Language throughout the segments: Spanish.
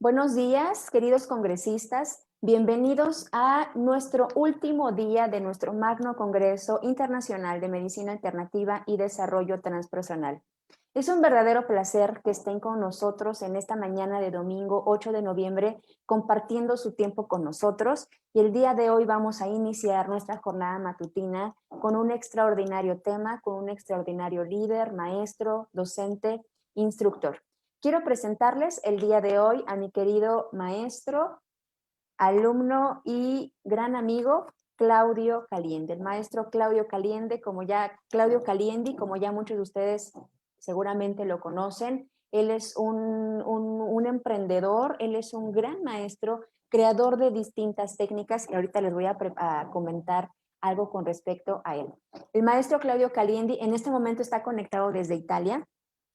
Buenos días, queridos congresistas. Bienvenidos a nuestro último día de nuestro Magno Congreso Internacional de Medicina Alternativa y Desarrollo Transpersonal. Es un verdadero placer que estén con nosotros en esta mañana de domingo 8 de noviembre compartiendo su tiempo con nosotros, y el día de hoy vamos a iniciar nuestra jornada matutina con un extraordinario tema, con un extraordinario líder, maestro, docente, instructor. Quiero presentarles el día de hoy a mi querido maestro, alumno y gran amigo Claudio Caliende. El maestro Claudio Caliende, como ya muchos de ustedes seguramente lo conocen. Él es un emprendedor, él es un gran maestro, creador de distintas técnicas, y ahorita les voy a comentar algo con respecto a él. El maestro Claudio Caliende en este momento está conectado desde Italia.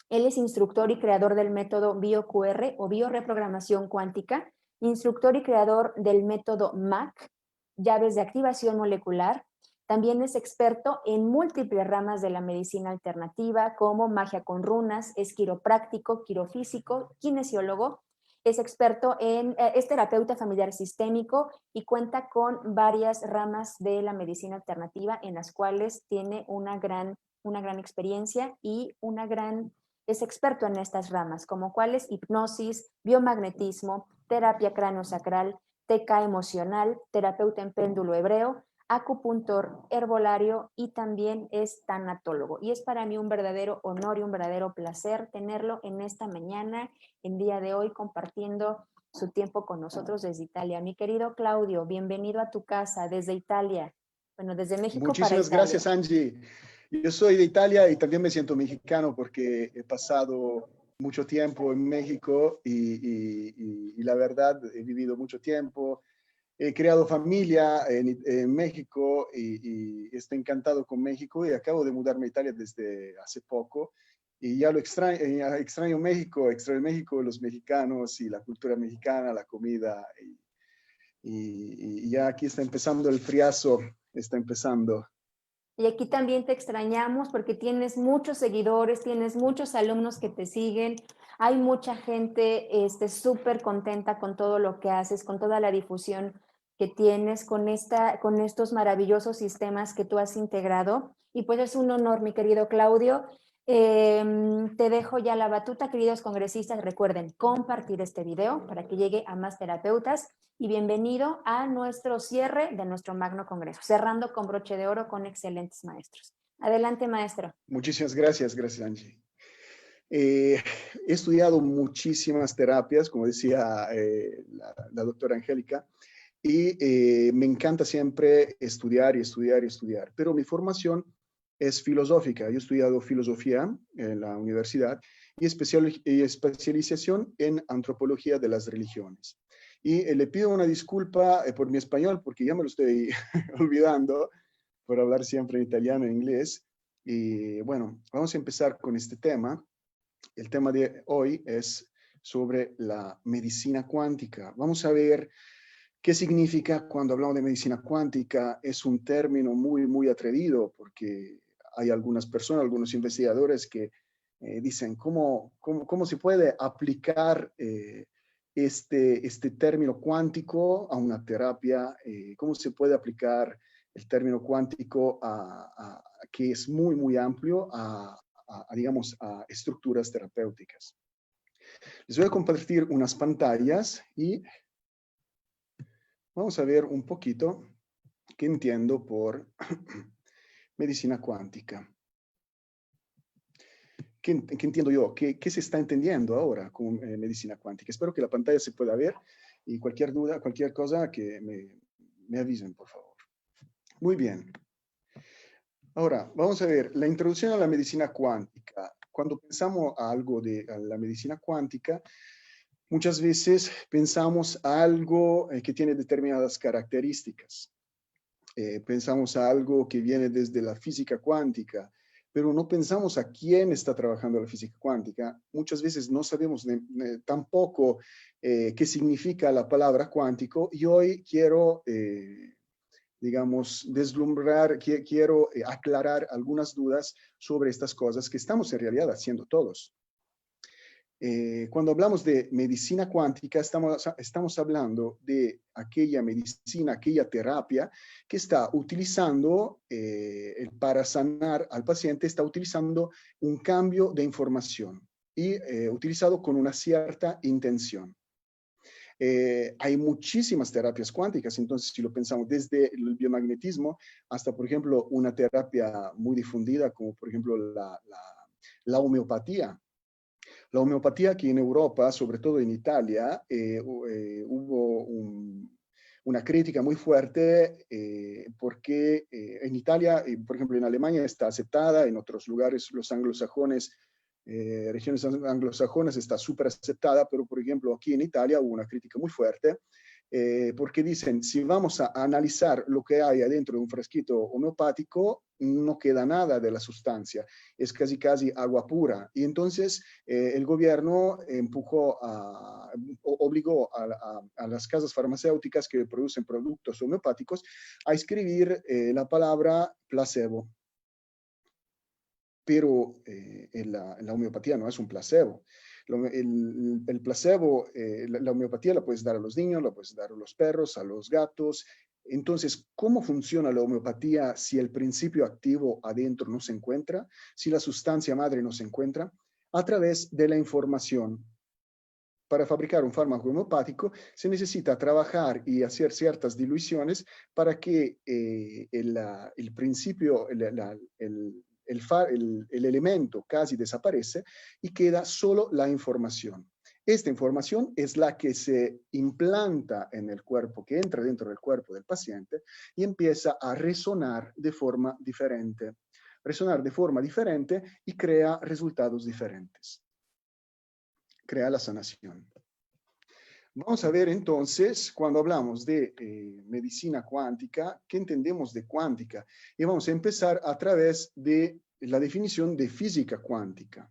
Él es instructor y creador del método BioQR o bioreprogramación cuántica, instructor y creador del método MAC, llaves de activación molecular. También es experto en múltiples ramas de la medicina alternativa, como magia con runas, es quiropráctico, quirofísico, kinesiólogo. Es es terapeuta familiar sistémico y cuenta con varias ramas de la medicina alternativa en las cuales tiene una gran experiencia y es experto en estas ramas, como cuáles: hipnosis, biomagnetismo, terapia craniosacral, TK emocional, terapeuta en péndulo hebreo, acupuntor, herbolario, y también es tanatólogo. Y es para mí un verdadero honor y un verdadero placer tenerlo en esta mañana, en día de hoy, compartiendo su tiempo con nosotros desde Italia. Mi querido Claudio, bienvenido a tu casa desde Italia. Bueno, desde México para Muchísimas Italia. gracias, Angie. Yo soy de Italia y también me siento mexicano porque he pasado mucho tiempo en México y la verdad he vivido mucho tiempo. He creado familia en México y estoy encantado con México y acabo de mudarme a Italia desde hace poco y ya lo extraño México, los mexicanos y la cultura mexicana, la comida y ya aquí está empezando el friazo, está empezando. Y aquí también te extrañamos porque tienes muchos seguidores, tienes muchos alumnos que te siguen. Hay mucha gente súper contenta con todo lo que haces, con toda la difusión que tienes, con estos maravillosos sistemas que tú has integrado. Y pues es un honor, mi querido Claudio. Te dejo ya la batuta, queridos congresistas. Recuerden compartir este video para que llegue a más terapeutas. Y bienvenido a nuestro cierre de nuestro Magno Congreso, cerrando con broche de oro con excelentes maestros. Adelante, maestro. Muchísimas gracias, Angie. He estudiado muchísimas terapias, como decía la doctora Angélica, y me encanta siempre estudiar y estudiar y estudiar, pero mi formación es filosófica. Yo he estudiado filosofía en la universidad y especialización en antropología de las religiones. Y le pido una disculpa por mi español, porque ya me lo estoy olvidando por hablar siempre en italiano e inglés. Y bueno, vamos a empezar con este tema. El tema de hoy es sobre la medicina cuántica. Vamos a ver qué significa cuando hablamos de medicina cuántica. Es un término muy atrevido porque hay algunas personas, algunos investigadores que dicen cómo se puede aplicar este término cuántico a una terapia, cómo se puede aplicar el término cuántico que es muy amplio digamos, a estructuras terapéuticas. Les voy a compartir unas pantallas y vamos a ver un poquito qué entiendo por medicina cuántica. ¿Qué entiendo yo? ¿Qué se está entendiendo ahora con medicina cuántica? Espero que la pantalla se pueda ver y cualquier duda, cualquier cosa que me avisen, por favor. Muy bien. Ahora, vamos a ver la introducción a la medicina cuántica. Cuando pensamos a algo de la medicina cuántica, muchas veces pensamos a algo que tiene determinadas características. Pensamos a algo que viene desde la física cuántica, pero no pensamos a quién está trabajando la física cuántica. Muchas veces no sabemos tampoco qué significa la palabra cuántico, y hoy quiero, digamos, quiero aclarar algunas dudas sobre estas cosas que estamos en realidad haciendo todos. Cuando hablamos de medicina cuántica, estamos hablando de aquella medicina, aquella terapia que está utilizando, para sanar al paciente, está utilizando un cambio de información y utilizado con una cierta intención. Hay muchísimas terapias cuánticas, entonces si lo pensamos desde el biomagnetismo hasta, por ejemplo, una terapia muy difundida como, por ejemplo, la homeopatía. La homeopatía aquí en Europa, sobre todo en Italia, hubo una crítica muy fuerte porque en Italia, por ejemplo en Alemania está aceptada, en otros lugares los anglosajones, regiones anglosajonas está súper aceptada, pero por ejemplo aquí en Italia hubo una crítica muy fuerte porque dicen, si vamos a analizar lo que hay adentro de un frasquito homeopático, no queda nada de la sustancia, es casi casi agua pura. Y entonces el gobierno obligó a las casas farmacéuticas que producen productos homeopáticos a escribir la palabra placebo. Pero la homeopatía no es un placebo. El placebo, la homeopatía la puedes dar a los niños, la puedes dar a los perros, a los gatos. Entonces, ¿cómo funciona la homeopatía si el principio activo adentro no se encuentra? Si la sustancia madre no se encuentra? A través de la información. Para fabricar un fármaco homeopático se necesita trabajar y hacer ciertas diluciones para que el principio, el elemento casi desaparece y queda solo la información. Esta información es la que se implanta en el cuerpo, que entra dentro del cuerpo del paciente y empieza a resonar de forma diferente. Resonar de forma diferente y crea resultados diferentes. Crea la sanación. Vamos a ver entonces, cuando hablamos de medicina cuántica, ¿qué entendemos de cuántica? Y vamos a empezar a través de la definición de física cuántica.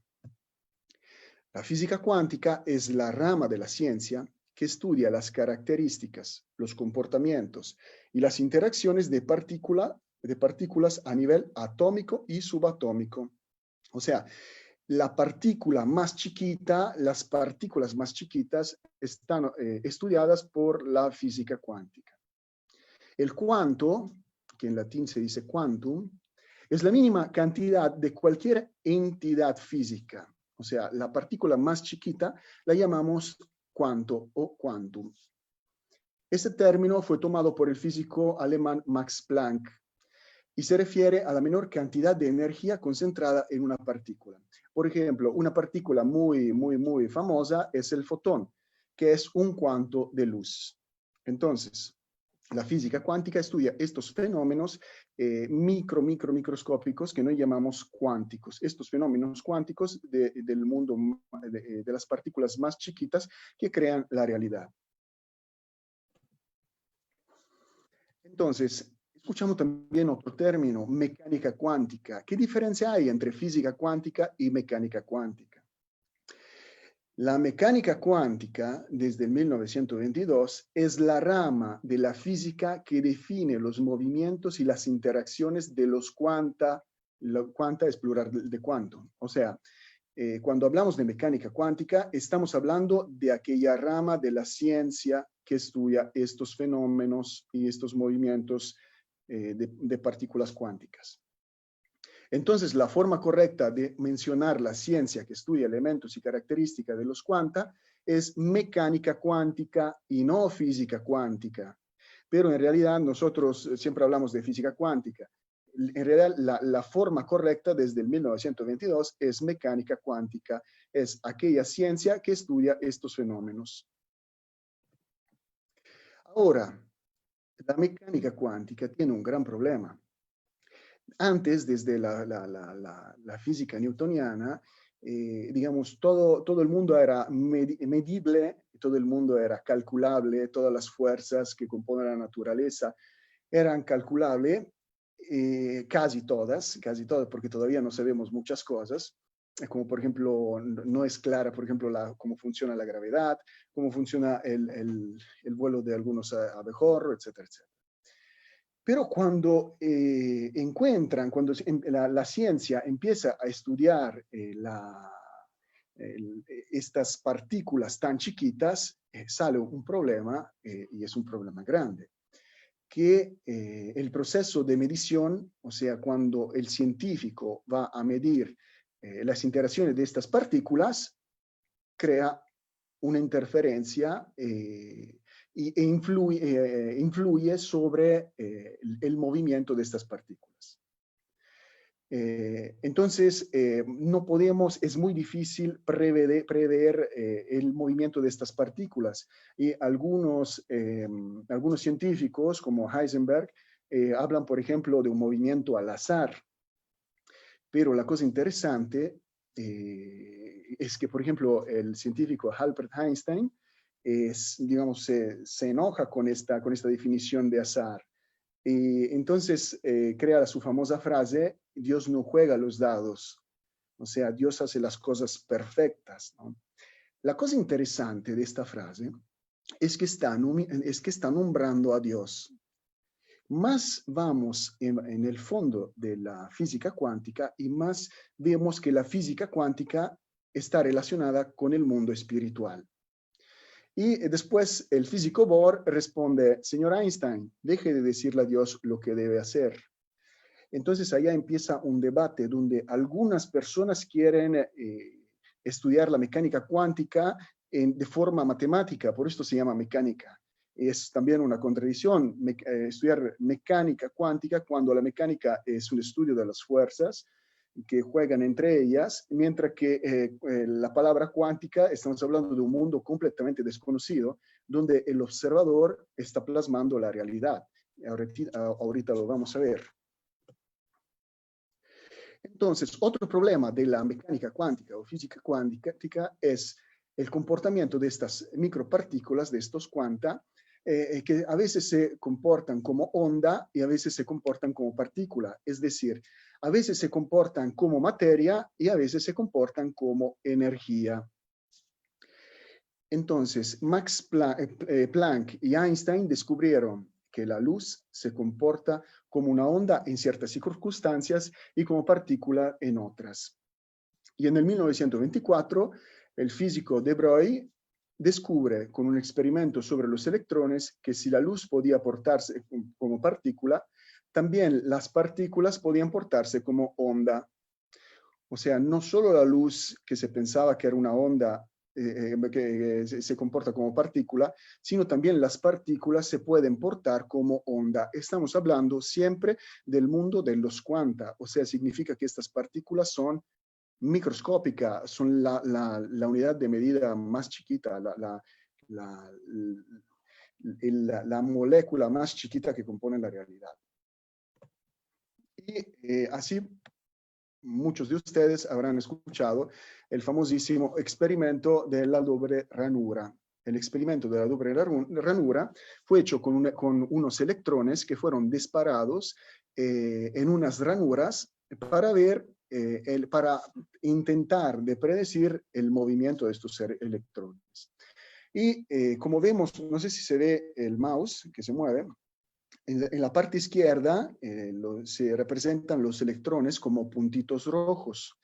La física cuántica es la rama de la ciencia que estudia las características, los comportamientos y las interacciones de partículas a nivel atómico y subatómico. O sea, la partícula más chiquita, las partículas más chiquitas están estudiadas por la física cuántica. El cuanto, que en latín se dice quantum, es la mínima cantidad de cualquier entidad física. O sea, la partícula más chiquita la llamamos cuanto o quantum. Este término fue tomado por el físico alemán Max Planck y se refiere a la menor cantidad de energía concentrada en una partícula. Por ejemplo, una partícula muy famosa es el fotón, que es un cuanto de luz. Entonces, la física cuántica estudia estos fenómenos microscópicos que noi llamamos cuánticos. Estos fenómenos cuánticos del mundo de las partículas más chiquitas que crean la realidad. Entonces, escuchamos también otro término, mecánica cuántica. ¿Qué diferencia hay entre física cuántica y mecánica cuántica? La mecánica cuántica, desde el 1922, es la rama de la física que define los movimientos y las interacciones de los cuanta. Cuanta es plural de quantum. O sea, cuando hablamos de mecánica cuántica, estamos hablando de aquella rama de la ciencia que estudia estos fenómenos y estos movimientos de partículas cuánticas. Entonces, la forma correcta de mencionar la ciencia que estudia elementos y características de los cuanta es mecánica cuántica y no física cuántica. Pero en realidad nosotros siempre hablamos de física cuántica. En realidad, la forma correcta desde el 1922 es mecánica cuántica. Es aquella ciencia que estudia estos fenómenos. Ahora, la mecánica cuántica tiene un gran problema. Antes, desde la física newtoniana, digamos, todo el mundo era medible, todo el mundo era calculable, todas las fuerzas que componen la naturaleza eran calculables, casi todas, porque todavía no sabemos muchas cosas, como por ejemplo, no es clara, por ejemplo, cómo funciona la gravedad, cómo funciona el vuelo de algunos abejorros, etcétera, etcétera. Pero cuando cuando la ciencia empieza a estudiar estas partículas tan chiquitas, sale un problema, y es un problema grande, que el proceso de medición, o sea, cuando el científico va a medir las interacciones de estas partículas, crea una interferencia influye sobre el movimiento de estas partículas. Entonces, no podemos, es muy difícil prever el movimiento de estas partículas. Y algunos científicos, como Heisenberg, hablan, por ejemplo, de un movimiento al azar. Pero la cosa interesante es que, por ejemplo, el científico Albert Einstein digamos, se enoja con esta definición de azar. Y entonces crea su famosa frase: Dios no juega los dados, o sea, Dios hace las cosas perfectas, ¿no? La cosa interesante de esta frase es que está nombrando a Dios. Más vamos en el fondo de la física cuántica y más vemos que la física cuántica está relacionada con el mundo espiritual. Y después el físico Bohr responde: señor Einstein, deje de decirle a Dios lo que debe hacer. Entonces allá empieza un debate donde algunas personas quieren estudiar la mecánica cuántica de forma matemática, por esto se llama mecánica. Es también una contradicción estudiar mecánica cuántica cuando la mecánica es un estudio de las fuerzas que juegan entre ellas, mientras que la palabra cuántica, estamos hablando de un mundo completamente desconocido, donde el observador está plasmando la realidad. Ahorita lo vamos a ver. Entonces, otro problema de la mecánica cuántica o física cuántica es el comportamiento de estas micropartículas, de estos quanta, que a veces se comportan como onda y a veces se comportan como partícula. Es decir, a veces se comportan como materia y a veces se comportan como energía. Entonces, Max Planck y Einstein descubrieron que la luz se comporta como una onda en ciertas circunstancias y como partícula en otras. Y en el 1924, el físico de Broglie descubre con un experimento sobre los electrones que si la luz podía portarse como partícula, también las partículas podían portarse como onda. O sea, no solo la luz, que se pensaba que era una onda, que se comporta como partícula, sino también las partículas se pueden portar como onda. Estamos hablando siempre del mundo de los quanta, o sea, significa que estas partículas son microscópicas, son la unidad de medida más chiquita, la molécula más chiquita que compone la realidad. Y así muchos de ustedes habrán escuchado el famosísimo experimento de la doble ranura. El experimento de la doble ranura fue hecho con unos electrones que fueron disparados en unas ranuras para para intentar de predecir el movimiento de estos electrones. Y como vemos, no sé si se ve el mouse que se mueve, en la parte izquierda se representan los electrones como puntitos rojos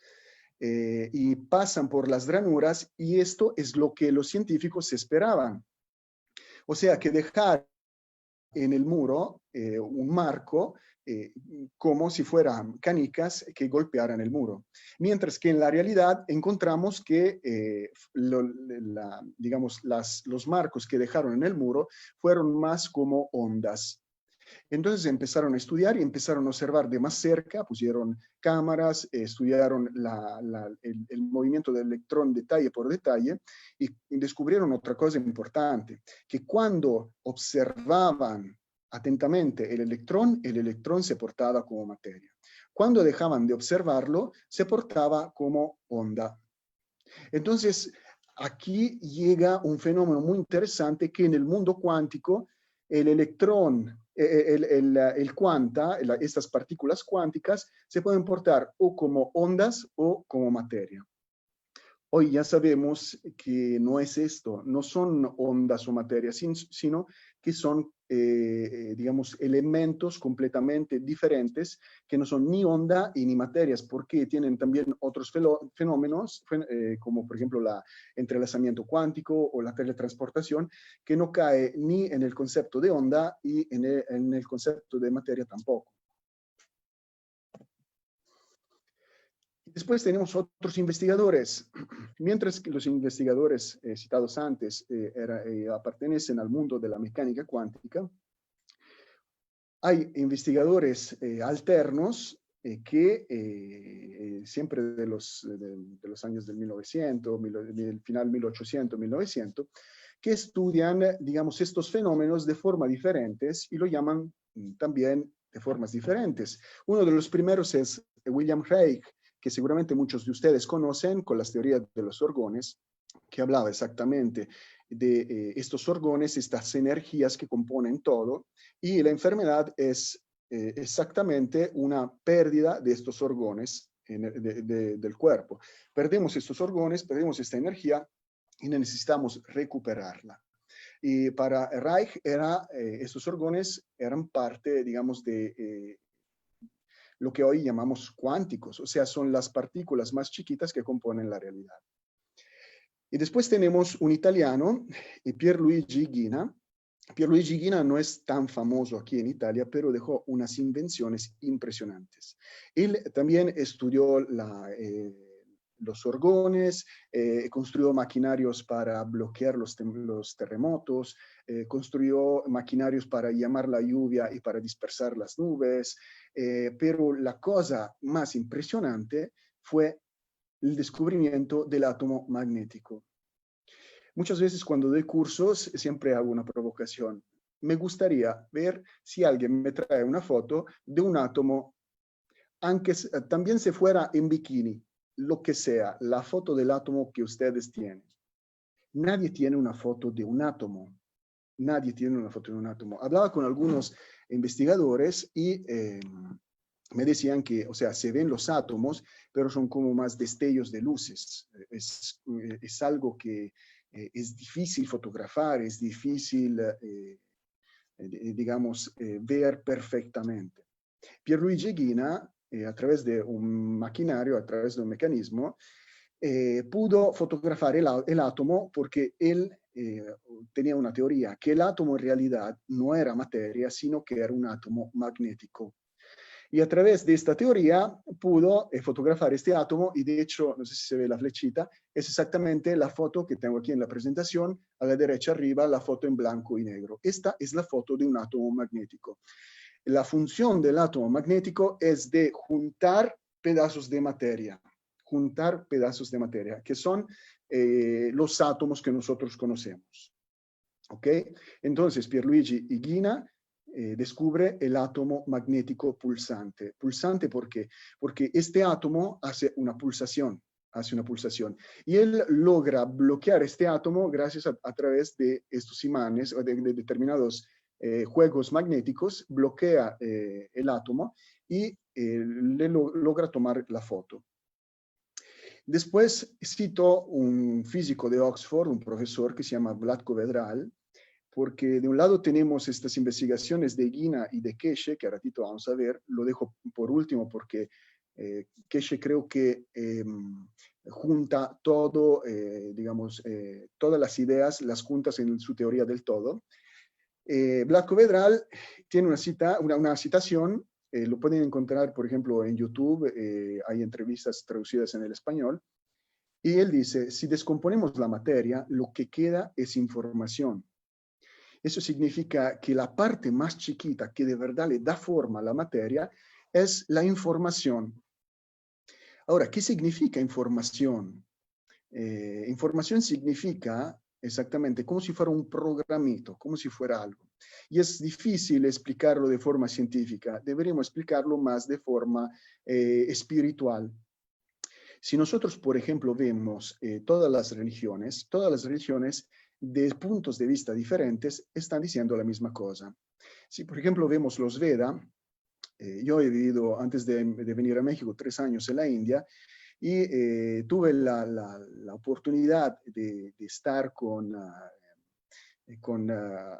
y pasan por las ranuras, y esto es lo que los científicos esperaban. O sea, que dejar en el muro un marco como si fueran canicas que golpearan el muro. Mientras que en la realidad encontramos que digamos, los marcos que dejaron en el muro fueron más como ondas. Entonces empezaron a estudiar y empezaron a observar de más cerca, pusieron cámaras, estudiaron el movimiento del electrón detalle por detalle y descubrieron otra cosa importante, que cuando observaban atentamente el electrón se portaba como materia. Cuando dejaban de observarlo, se portaba como onda. Entonces, aquí llega un fenómeno muy interesante que en el mundo cuántico, el electrón, el quanta, estas partículas cuánticas, se pueden portar o como ondas o como materia. Hoy ya sabemos que no es esto, no son ondas o materias, sino que son, digamos, elementos completamente diferentes, que no son ni onda y ni materias, porque tienen también otros fenómenos, como por ejemplo el entrelazamiento cuántico o la teletransportación, que no cae ni en el concepto de onda y en el concepto de materia tampoco. Después tenemos otros investigadores. Mientras que los investigadores citados antes pertenecen al mundo de la mecánica cuántica, hay investigadores alternos que siempre de los años del 1900, del final 1800, 1900, que estudian, digamos, estos fenómenos de forma diferentes y lo llaman también de formas diferentes. Uno de los primeros es William Reich, que seguramente muchos de ustedes conocen con las teorías de los orgones, que hablaba exactamente de estos orgones, estas energías que componen todo, y la enfermedad es exactamente una pérdida de estos orgones del cuerpo. Perdemos estos orgones, perdemos esta energía y necesitamos recuperarla. Y para Reich estos orgones eran parte, digamos, de lo que hoy llamamos cuánticos, o sea, son las partículas más chiquitas que componen la realidad. Y después tenemos un italiano, Pierluigi Ghina. Pierluigi Ghina no es tan famoso aquí en Italia, pero dejó unas invenciones impresionantes. Él también estudió los orgones, construyó maquinarios para bloquear los terremotos, construyó maquinarios para llamar la lluvia y para dispersar las nubes, pero la cosa más impresionante fue el descubrimiento del átomo magnético. Muchas veces cuando doy cursos siempre hago una provocación. Me gustaría ver si alguien me trae una foto de un átomo, aunque también se fuera en bikini, lo que sea, la foto del átomo que ustedes tienen. Nadie tiene una foto de un átomo. Nadie tiene una foto de un átomo. Hablaba con algunos investigadores y me decían que, o sea, se ven los átomos, pero son como más destellos de luces. Es algo que es difícil fotografar, es difícil, digamos, ver perfectamente. Pierluigi Ghina, a través de un maquinario, a través de un mecanismo, pudo fotografar el átomo porque él tenía una teoría, que el átomo en realidad no era materia, sino que era un átomo magnético. Y a través de esta teoría pudo fotografar este átomo y de hecho, no sé si se ve la flechita, es exactamente la foto que tengo aquí en la presentación, a la derecha arriba, la foto en blanco y negro. Esta es la foto de un átomo magnético. La función del átomo magnético es de juntar pedazos de materia, que son los átomos que nosotros conocemos. ¿Ok? Entonces, Pierluigi y Ghina descubre el átomo magnético pulsante. ¿Pulsante por qué? Porque este átomo hace una pulsación. Y él logra bloquear este átomo gracias a través de estos imanes o de determinados juegos magnéticos, bloquea el átomo y logra tomar la foto. Después cito un físico de Oxford, un profesor que se llama Vlatko Vedral, porque de un lado tenemos estas investigaciones de Ghina y de Keshe, que a ratito vamos a ver, lo dejo por último porque Keshe creo que junta todo, digamos, todas las ideas, las juntas en su teoría del todo. Vlatko Vedral tiene una citación, lo pueden encontrar, por ejemplo, en YouTube, hay entrevistas traducidas en el español, y él dice, si descomponemos la materia, lo que queda es información. Eso significa que la parte más chiquita que de verdad le da forma a la materia es la información. Ahora, ¿qué significa información? Información significa exactamente como si fuera un programito, como si fuera algo. Y es difícil explicarlo de forma científica, deberíamos explicarlo más de forma espiritual. Si nosotros, por ejemplo, vemos todas las religiones de puntos de vista diferentes están diciendo la misma cosa. Si, por ejemplo, vemos los Veda, yo he vivido antes de venir a México 3 años en la India, y tuve la oportunidad de estar con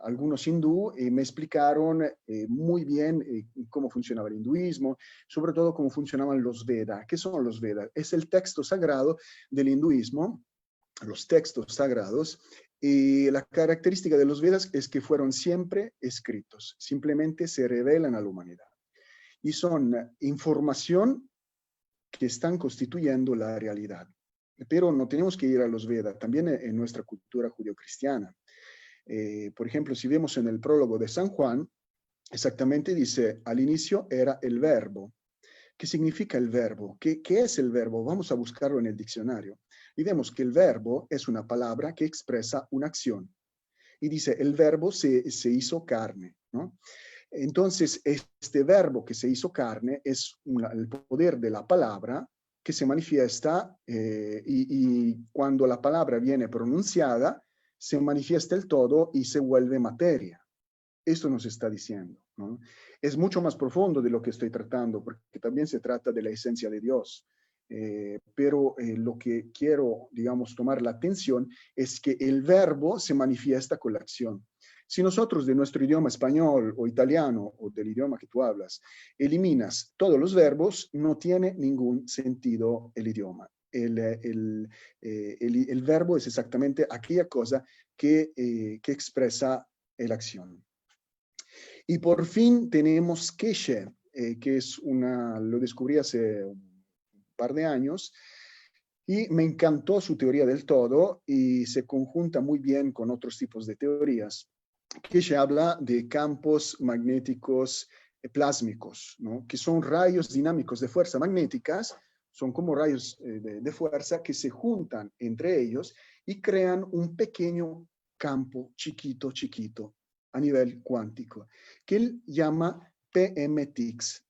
algunos hindú y me explicaron muy bien cómo funcionaba el hinduismo, sobre todo cómo funcionaban los Vedas. ¿Qué son los Vedas? Es el texto sagrado del hinduismo, los textos sagrados, y la característica de los Vedas es que fueron siempre escritos, simplemente se revelan a la humanidad. Y son información que están constituyendo la realidad. Pero no tenemos que ir a los Vedas, también en nuestra cultura judio-cristiana. Por ejemplo, si vemos en el prólogo de San Juan, exactamente dice, al inicio era el verbo. ¿Qué significa el verbo? ¿Qué es el verbo? Vamos a buscarlo en el diccionario. Y vemos que el verbo es una palabra que expresa una acción. Y dice, el verbo se hizo carne, ¿no? Entonces, este verbo que se hizo carne es el poder de la palabra que se manifiesta y cuando la palabra viene pronunciada, se manifiesta el todo y se vuelve materia. Esto nos está diciendo, ¿no? Es mucho más profundo de lo que estoy tratando, porque también se trata de la esencia de Dios. Pero lo que quiero, digamos, tomar la atención es que el verbo se manifiesta con la acción. Si nosotros de nuestro idioma español o italiano o del idioma que tú hablas eliminas todos los verbos, no tiene ningún sentido el idioma. El verbo es exactamente aquella cosa que expresa la acción. Y por fin tenemos Keshe, que es lo descubrí hace un par de años, y me encantó su teoría del todo y se conjunta muy bien con otros tipos de teorías. Keshe habla de campos magnéticos plásmicos, ¿no? Que son rayos dinámicos de fuerza magnéticas, son como rayos de fuerza que se juntan entre ellos y crean un pequeño campo chiquito, chiquito, a nivel cuántico, que él llama PMTX.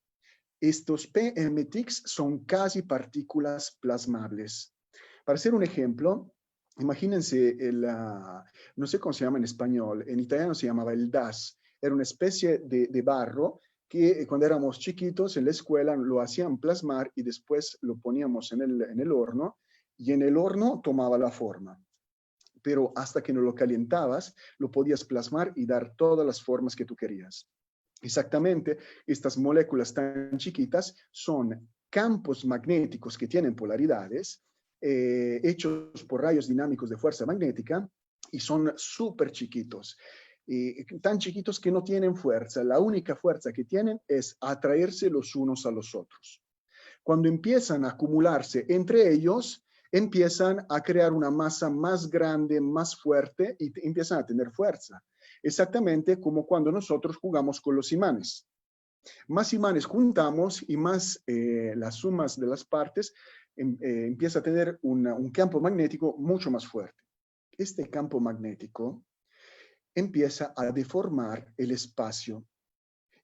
Estos PMTX son casi partículas plasmables. Para hacer un ejemplo, imagínense, no sé cómo se llama en español, en italiano se llamaba el DAS, era una especie de barro que cuando éramos chiquitos en la escuela lo hacían plasmar y después lo poníamos en el horno y en el horno tomaba la forma. Pero hasta que no lo calentabas, lo podías plasmar y dar todas las formas que tú querías. Exactamente, estas moléculas tan chiquitas son campos magnéticos que tienen polaridades, hechos por rayos dinámicos de fuerza magnética, y son súper chiquitos. Tan chiquitos que no tienen fuerza. La única fuerza que tienen es atraerse los unos a los otros. Cuando empiezan a acumularse entre ellos, empiezan a crear una masa más grande, más fuerte y empiezan a tener fuerza. Exactamente como cuando nosotros jugamos con los imanes. Más imanes juntamos y más las sumas de las partes empieza a tener un campo magnético mucho más fuerte. Este campo magnético empieza a deformar el espacio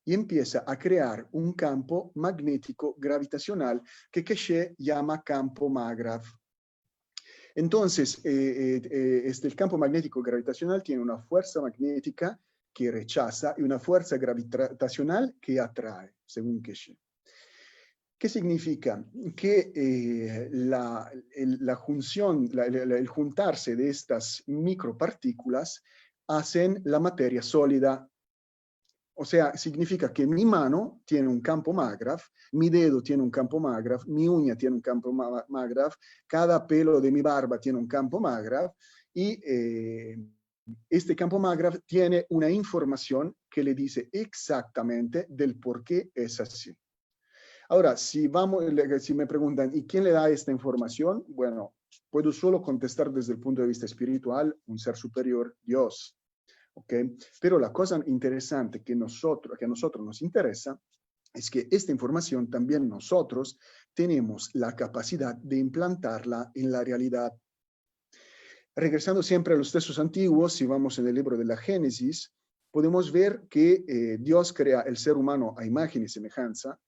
y empieza a crear un campo magnético gravitacional que Keshe llama campo Magrav. Entonces, el campo magnético gravitacional tiene una fuerza magnética que rechaza y una fuerza gravitacional que atrae, según Keshe. ¿Qué significa? Que la junción, el juntarse de estas micropartículas hacen la materia sólida. O sea, significa que mi mano tiene un campo Magrav, mi dedo tiene un campo Magrav, mi uña tiene un campo Magrav, cada pelo de mi barba tiene un campo Magrav y este campo Magrav tiene una información que le dice exactamente del por qué es así. Ahora, si me preguntan, ¿y quién le da esta información? Bueno, puedo solo contestar desde el punto de vista espiritual, un ser superior, Dios. ¿Okay? Pero la cosa interesante que a nosotros nos interesa es que esta información también nosotros tenemos la capacidad de implantarla en la realidad. Regresando siempre a los textos antiguos, si vamos en el libro de la Génesis, podemos ver que Dios crea el ser humano a imagen y semejanza,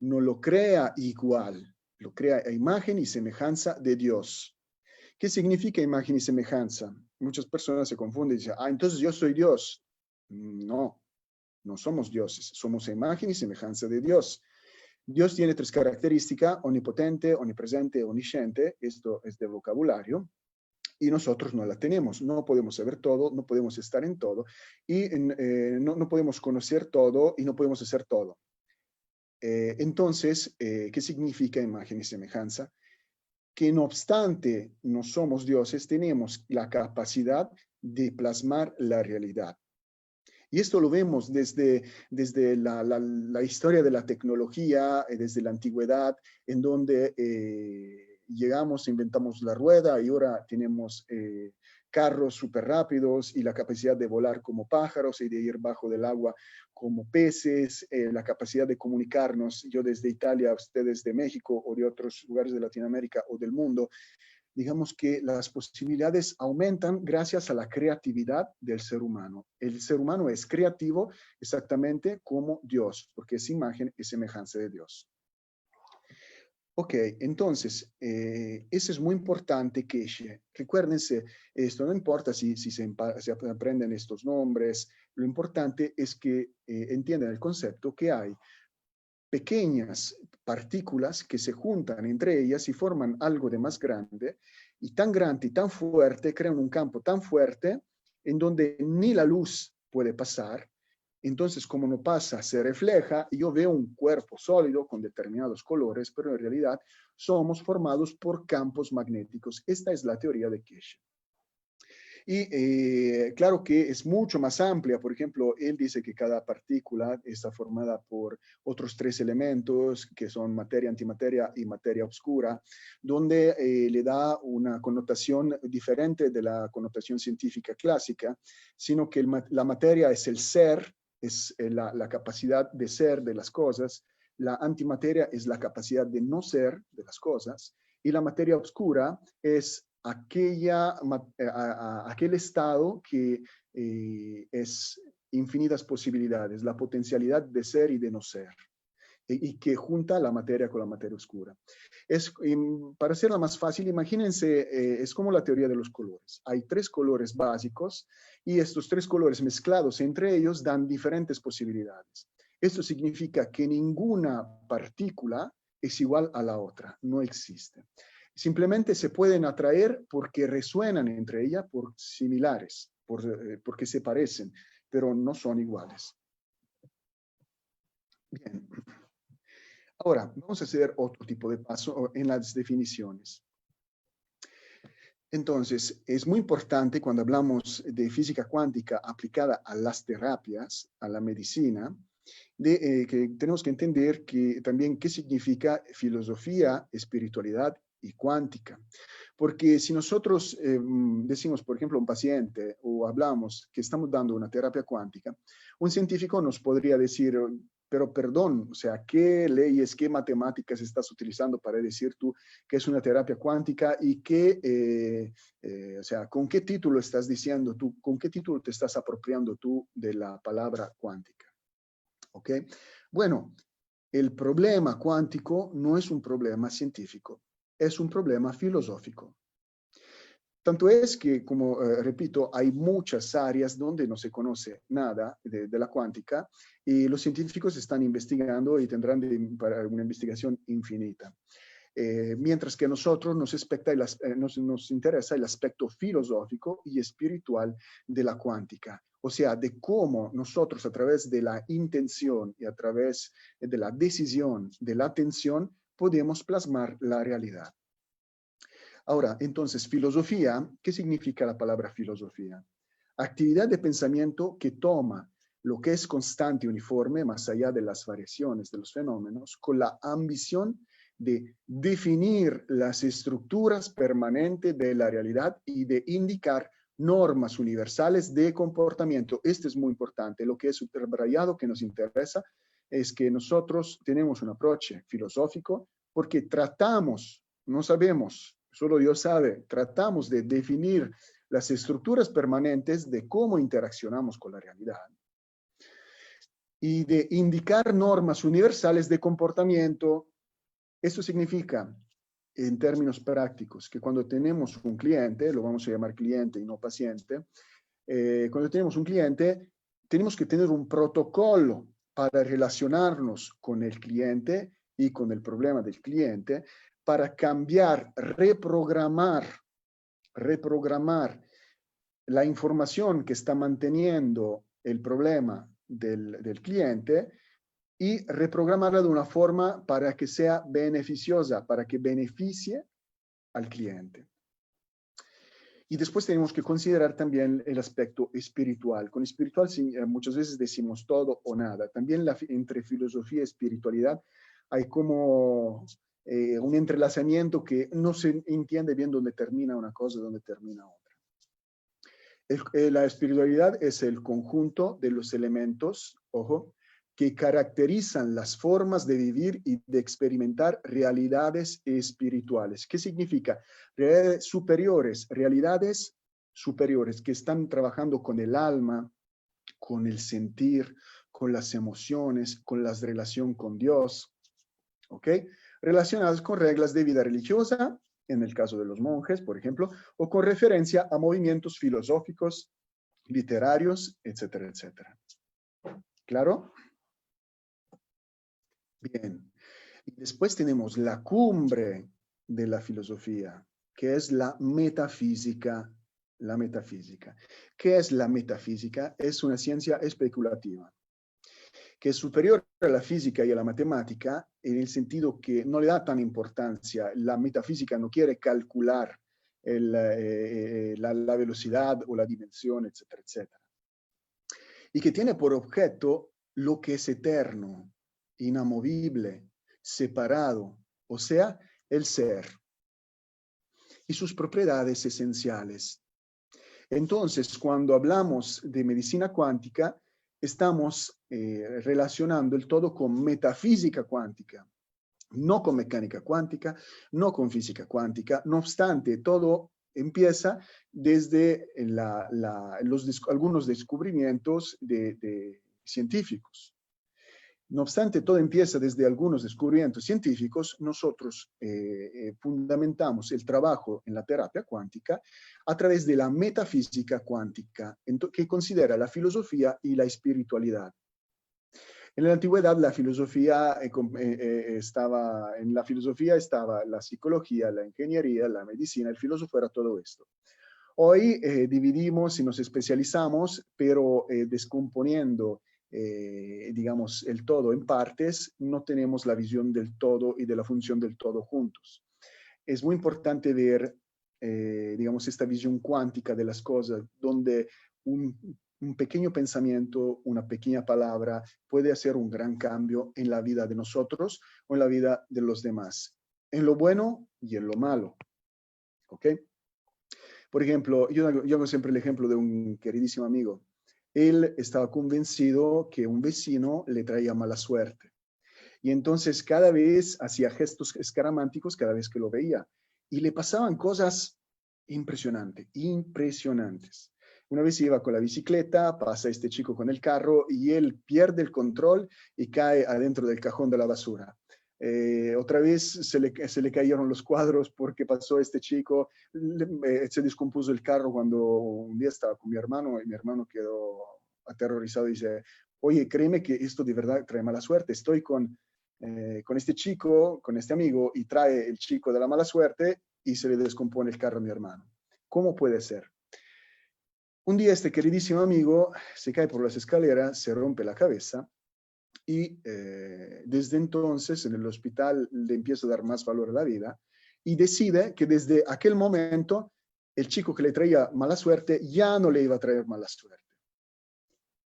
no lo crea igual, lo crea a imagen y semejanza de Dios. ¿Qué significa imagen y semejanza? Muchas personas se confunden y dicen, entonces yo soy Dios. No, no somos dioses, somos imagen y semejanza de Dios. Dios tiene tres características: omnipotente, omnipresente, omnisciente. Esto es de vocabulario. Y nosotros no la tenemos. No podemos saber todo, no podemos estar en todo, y no podemos conocer todo y no podemos hacer todo. Entonces, ¿qué significa imagen y semejanza? Que no obstante no somos dioses, tenemos la capacidad de plasmar la realidad. Y esto lo vemos desde la historia de la tecnología, desde la antigüedad, en donde llegamos, inventamos la rueda y ahora tenemos carros súper rápidos y la capacidad de volar como pájaros y de ir bajo del agua como peces, la capacidad de comunicarnos, yo desde Italia, ustedes de México o de otros lugares de Latinoamérica o del mundo. Digamos que las posibilidades aumentan gracias a la creatividad del ser humano. El ser humano es creativo exactamente como Dios, porque es imagen y semejanza de Dios. Ok, entonces, eso es muy importante que recuérdense, esto no importa si se aprenden estos nombres, lo importante es que entiendan el concepto que hay pequeñas partículas que se juntan entre ellas y forman algo de más grande, y tan grande y tan fuerte, crean un campo tan fuerte en donde ni la luz puede pasar. Entonces, como no pasa, se refleja y yo veo un cuerpo sólido con determinados colores, pero en realidad somos formados por campos magnéticos. Esta es la teoría de Keshe. Y claro que es mucho más amplia. Por ejemplo, él dice que cada partícula está formada por otros tres elementos, que son materia, antimateria y materia oscura, donde le da una connotación diferente de la connotación científica clásica, sino que la materia es el ser, es la capacidad de ser de las cosas. La antimateria es la capacidad de no ser de las cosas, y la materia oscura es aquel estado que es infinitas posibilidades, la potencialidad de ser y de no ser, y que junta la materia con la materia oscura. Para hacerla más fácil, imagínense, es como la teoría de los colores. Hay tres colores básicos y estos tres colores mezclados entre ellos dan diferentes posibilidades. Esto significa que ninguna partícula es igual a la otra, no existe. Simplemente se pueden atraer porque resuenan entre ellas por similares, porque se parecen, pero no son iguales. Bien. Ahora, vamos a hacer otro tipo de paso en las definiciones. Entonces, es muy importante cuando hablamos de física cuántica aplicada a las terapias, a la medicina, que tenemos que entender que también qué significa filosofía, espiritualidad y cuántica. Porque si nosotros decimos, por ejemplo, a un paciente o hablamos que estamos dando una terapia cuántica, un científico nos podría decir, pero perdón, o sea, ¿qué leyes, qué matemáticas estás utilizando para decir tú que es una terapia cuántica y o sea, con qué título estás diciendo tú, con qué título te estás apropiando tú de la palabra cuántica? ¿Ok? Bueno, el problema cuántico no es un problema científico, es un problema filosófico. Tanto es que, como repito, hay muchas áreas donde no se conoce nada de la cuántica y los científicos están investigando y tendrán para una investigación infinita. Mientras que a nosotros nos interesa el aspecto filosófico y espiritual de la cuántica, o sea, de cómo nosotros a través de la intención y a través de la decisión, de la atención, podemos plasmar la realidad. Ahora, entonces, filosofía, ¿qué significa la palabra filosofía? Actividad de pensamiento que toma lo que es constante y uniforme, más allá de las variaciones de los fenómenos, con la ambición de definir las estructuras permanentes de la realidad y de indicar normas universales de comportamiento. Esto es muy importante. Lo que es subrayado que nos interesa es que nosotros tenemos un approach filosófico porque tratamos, no sabemos, solo Dios sabe, tratamos de definir las estructuras permanentes de cómo interaccionamos con la realidad y de indicar normas universales de comportamiento. Eso significa, en términos prácticos, que cuando tenemos un cliente, lo vamos a llamar cliente y no paciente, cuando tenemos un cliente, tenemos que tener un protocolo para relacionarnos con el cliente y con el problema del cliente para cambiar, reprogramar la información que está manteniendo el problema del cliente y reprogramarla de una forma para que sea beneficiosa, para que beneficie al cliente. Y después tenemos que considerar también el aspecto espiritual. Con espiritual muchas veces decimos todo o nada. También entre filosofía y espiritualidad hay como un entrelazamiento que no se entiende bien dónde termina una cosa y dónde termina otra. La espiritualidad es el conjunto de los elementos, ojo, que caracterizan las formas de vivir y de experimentar realidades espirituales. ¿Qué significa? Realidades superiores que están trabajando con el alma, con el sentir, con las emociones, con la relación con Dios, ¿ok? Relacionadas con reglas de vida religiosa, en el caso de los monjes, por ejemplo, o con referencia a movimientos filosóficos, literarios, etcétera, etcétera. ¿Claro? Bien. Y después tenemos la cumbre de la filosofía, que es la metafísica. La metafísica. ¿Qué es la metafísica? Es una ciencia especulativa, que es superior a la física y a la matemática en el sentido que no le da tan importancia. La metafísica no quiere calcular la velocidad o la dimensión, etcétera, etcétera. Y que tiene por objeto lo que es eterno, inamovible, separado, o sea, el ser y sus propiedades esenciales. Entonces, cuando hablamos de medicina cuántica, estamos relacionando el todo con metafísica cuántica, no con mecánica cuántica, no con física cuántica. No obstante, todo empieza desde algunos descubrimientos de científicos. No obstante, todo empieza desde algunos descubrimientos científicos. Nosotros fundamentamos el trabajo en la terapia cuántica a través de la metafísica cuántica, que considera la filosofía y la espiritualidad. En la antigüedad, en la filosofía estaba la psicología, la ingeniería, la medicina, el filósofo era todo esto. Hoy dividimos y nos especializamos, pero descomponiendo digamos, el todo en partes, no tenemos la visión del todo y de la función del todo juntos. Es muy importante ver, digamos, esta visión cuántica de las cosas, donde un pequeño pensamiento, una pequeña palabra puede hacer un gran cambio en la vida de nosotros o en la vida de los demás, en lo bueno y en lo malo. ¿Ok? Por ejemplo, yo hago siempre el ejemplo de un queridísimo amigo. Él estaba convencido que un vecino le traía mala suerte. Y entonces cada vez hacía gestos escaramánticos cada vez que lo veía. Y le pasaban cosas impresionantes. Una vez iba con la bicicleta, pasa este chico con el carro y él pierde el control y cae adentro del cajón de la basura. Otra vez se le cayeron los cuadros porque pasó este chico, se descompuso el carro cuando un día estaba con mi hermano y mi hermano quedó aterrorizado y dice, oye, créeme que esto de verdad trae mala suerte, estoy con este chico, con este amigo y trae el chico de la mala suerte y se le descompone el carro a mi hermano. ¿Cómo puede ser? Un día este queridísimo amigo se cae por las escaleras, se rompe la cabeza y desde entonces en el hospital le empieza a dar más valor a la vida y decide que desde aquel momento el chico que le traía mala suerte ya no le iba a traer mala suerte.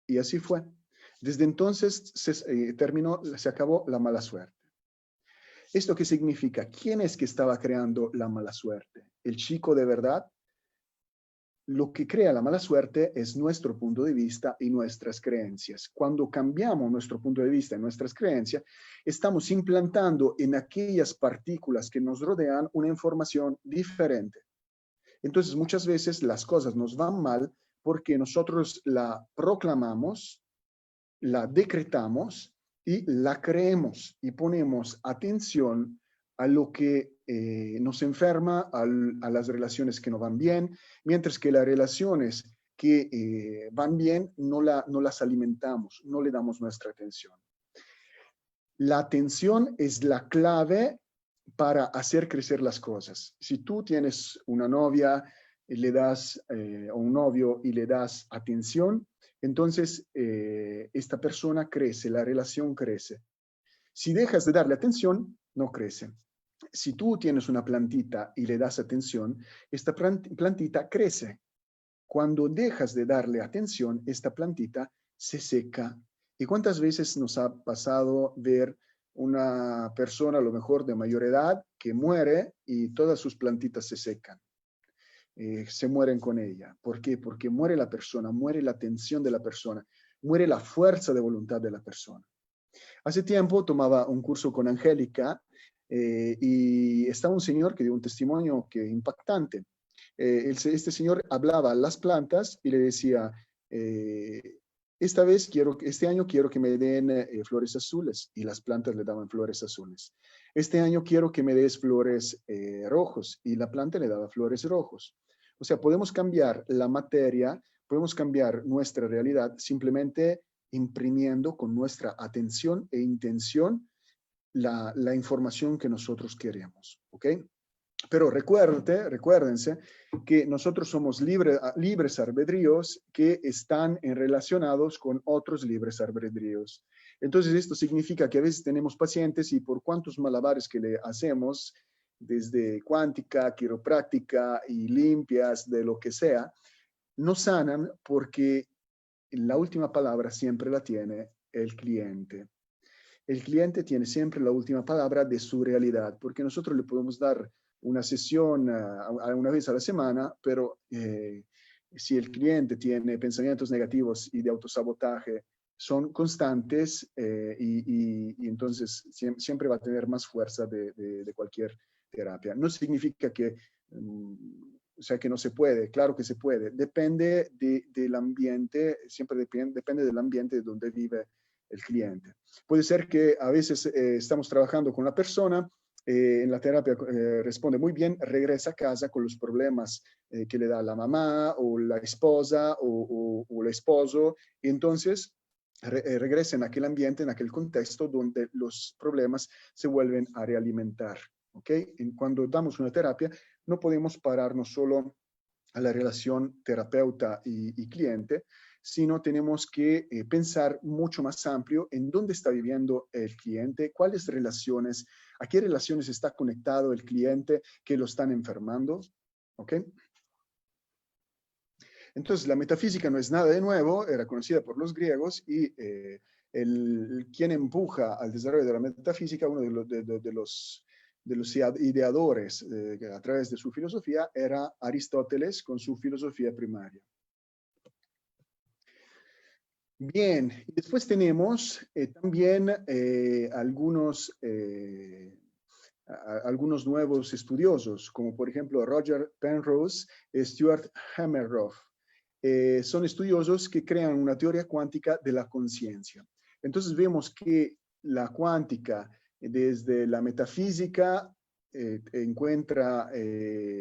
Y así fue. Desde entonces se acabó la mala suerte. ¿Esto qué significa? ¿Quién es que estaba creando la mala suerte? ¿El chico de verdad? Lo que crea la mala suerte es nuestro punto de vista y nuestras creencias. Cuando cambiamos nuestro punto de vista y nuestras creencias, estamos implantando en aquellas partículas que nos rodean una información diferente. Entonces, muchas veces las cosas nos van mal porque nosotros la proclamamos, la decretamos y la creemos y ponemos atención a lo que nos enferma, a las relaciones que no van bien, mientras que las relaciones que van bien no las alimentamos, no le damos nuestra atención. La atención es la clave para hacer crecer las cosas. Si tú tienes una novia y le das, o un novio y le das atención, entonces esta persona crece, la relación crece. Si dejas de darle atención, no crece. Si tú tienes una plantita y le das atención, esta plantita crece. Cuando dejas de darle atención, esta plantita se seca. ¿Y cuántas veces nos ha pasado ver una persona, a lo mejor de mayor edad, que muere y todas sus plantitas se secan? Se mueren con ella. ¿Por qué? Porque muere la persona, muere la atención de la persona, muere la fuerza de voluntad de la persona. Hace tiempo tomaba un curso con Angélica y estaba un señor que dio un testimonio que impactante. Este señor hablaba a las plantas y le decía, este año quiero que me den flores azules, y las plantas le daban flores azules. Este año quiero que me des flores rojos, y la planta le daba flores rojos. O sea, podemos cambiar la materia, podemos cambiar nuestra realidad simplemente imprimiendo con nuestra atención e intención la información que nosotros queremos, ¿ok? Pero recuérdense que nosotros somos libres albedríos que están relacionados con otros libres albedríos. Entonces esto significa que a veces tenemos pacientes y por cuantos malabares que le hacemos, desde cuántica, quiropráctica y limpias, de lo que sea, no sanan porque la última palabra siempre la tiene el cliente. El cliente tiene siempre la última palabra de su realidad, porque nosotros le podemos dar una sesión una vez a la semana, pero si el cliente tiene pensamientos negativos y de autosabotaje, son constantes y entonces siempre va a tener más fuerza de cualquier terapia. No significa que, o sea, que no se puede, claro que se puede. Depende del ambiente, siempre depende del ambiente donde vive el cliente. Puede ser que a veces estamos trabajando con la persona, en la terapia responde muy bien, regresa a casa con los problemas que le da la mamá o la esposa o el esposo, y entonces regresa en aquel ambiente, en aquel contexto donde los problemas se vuelven a realimentar. ¿Okay? Cuando damos una terapia, no podemos pararnos solo a la relación terapeuta y cliente, sino tenemos que pensar mucho más amplio en dónde está viviendo el cliente, cuáles relaciones, a qué relaciones está conectado el cliente que lo están enfermando. ¿Ok? Entonces, la metafísica no es nada de nuevo, era conocida por los griegos y quien empuja al desarrollo de la metafísica, uno de los ideadores a través de su filosofía, era Aristóteles con su filosofía primaria. Bien, y después tenemos también algunos nuevos estudiosos, como por ejemplo Roger Penrose y Stuart Hameroff. Son estudiosos que crean una teoría cuántica de la conciencia. Entonces vemos que la cuántica, desde la metafísica, encuentra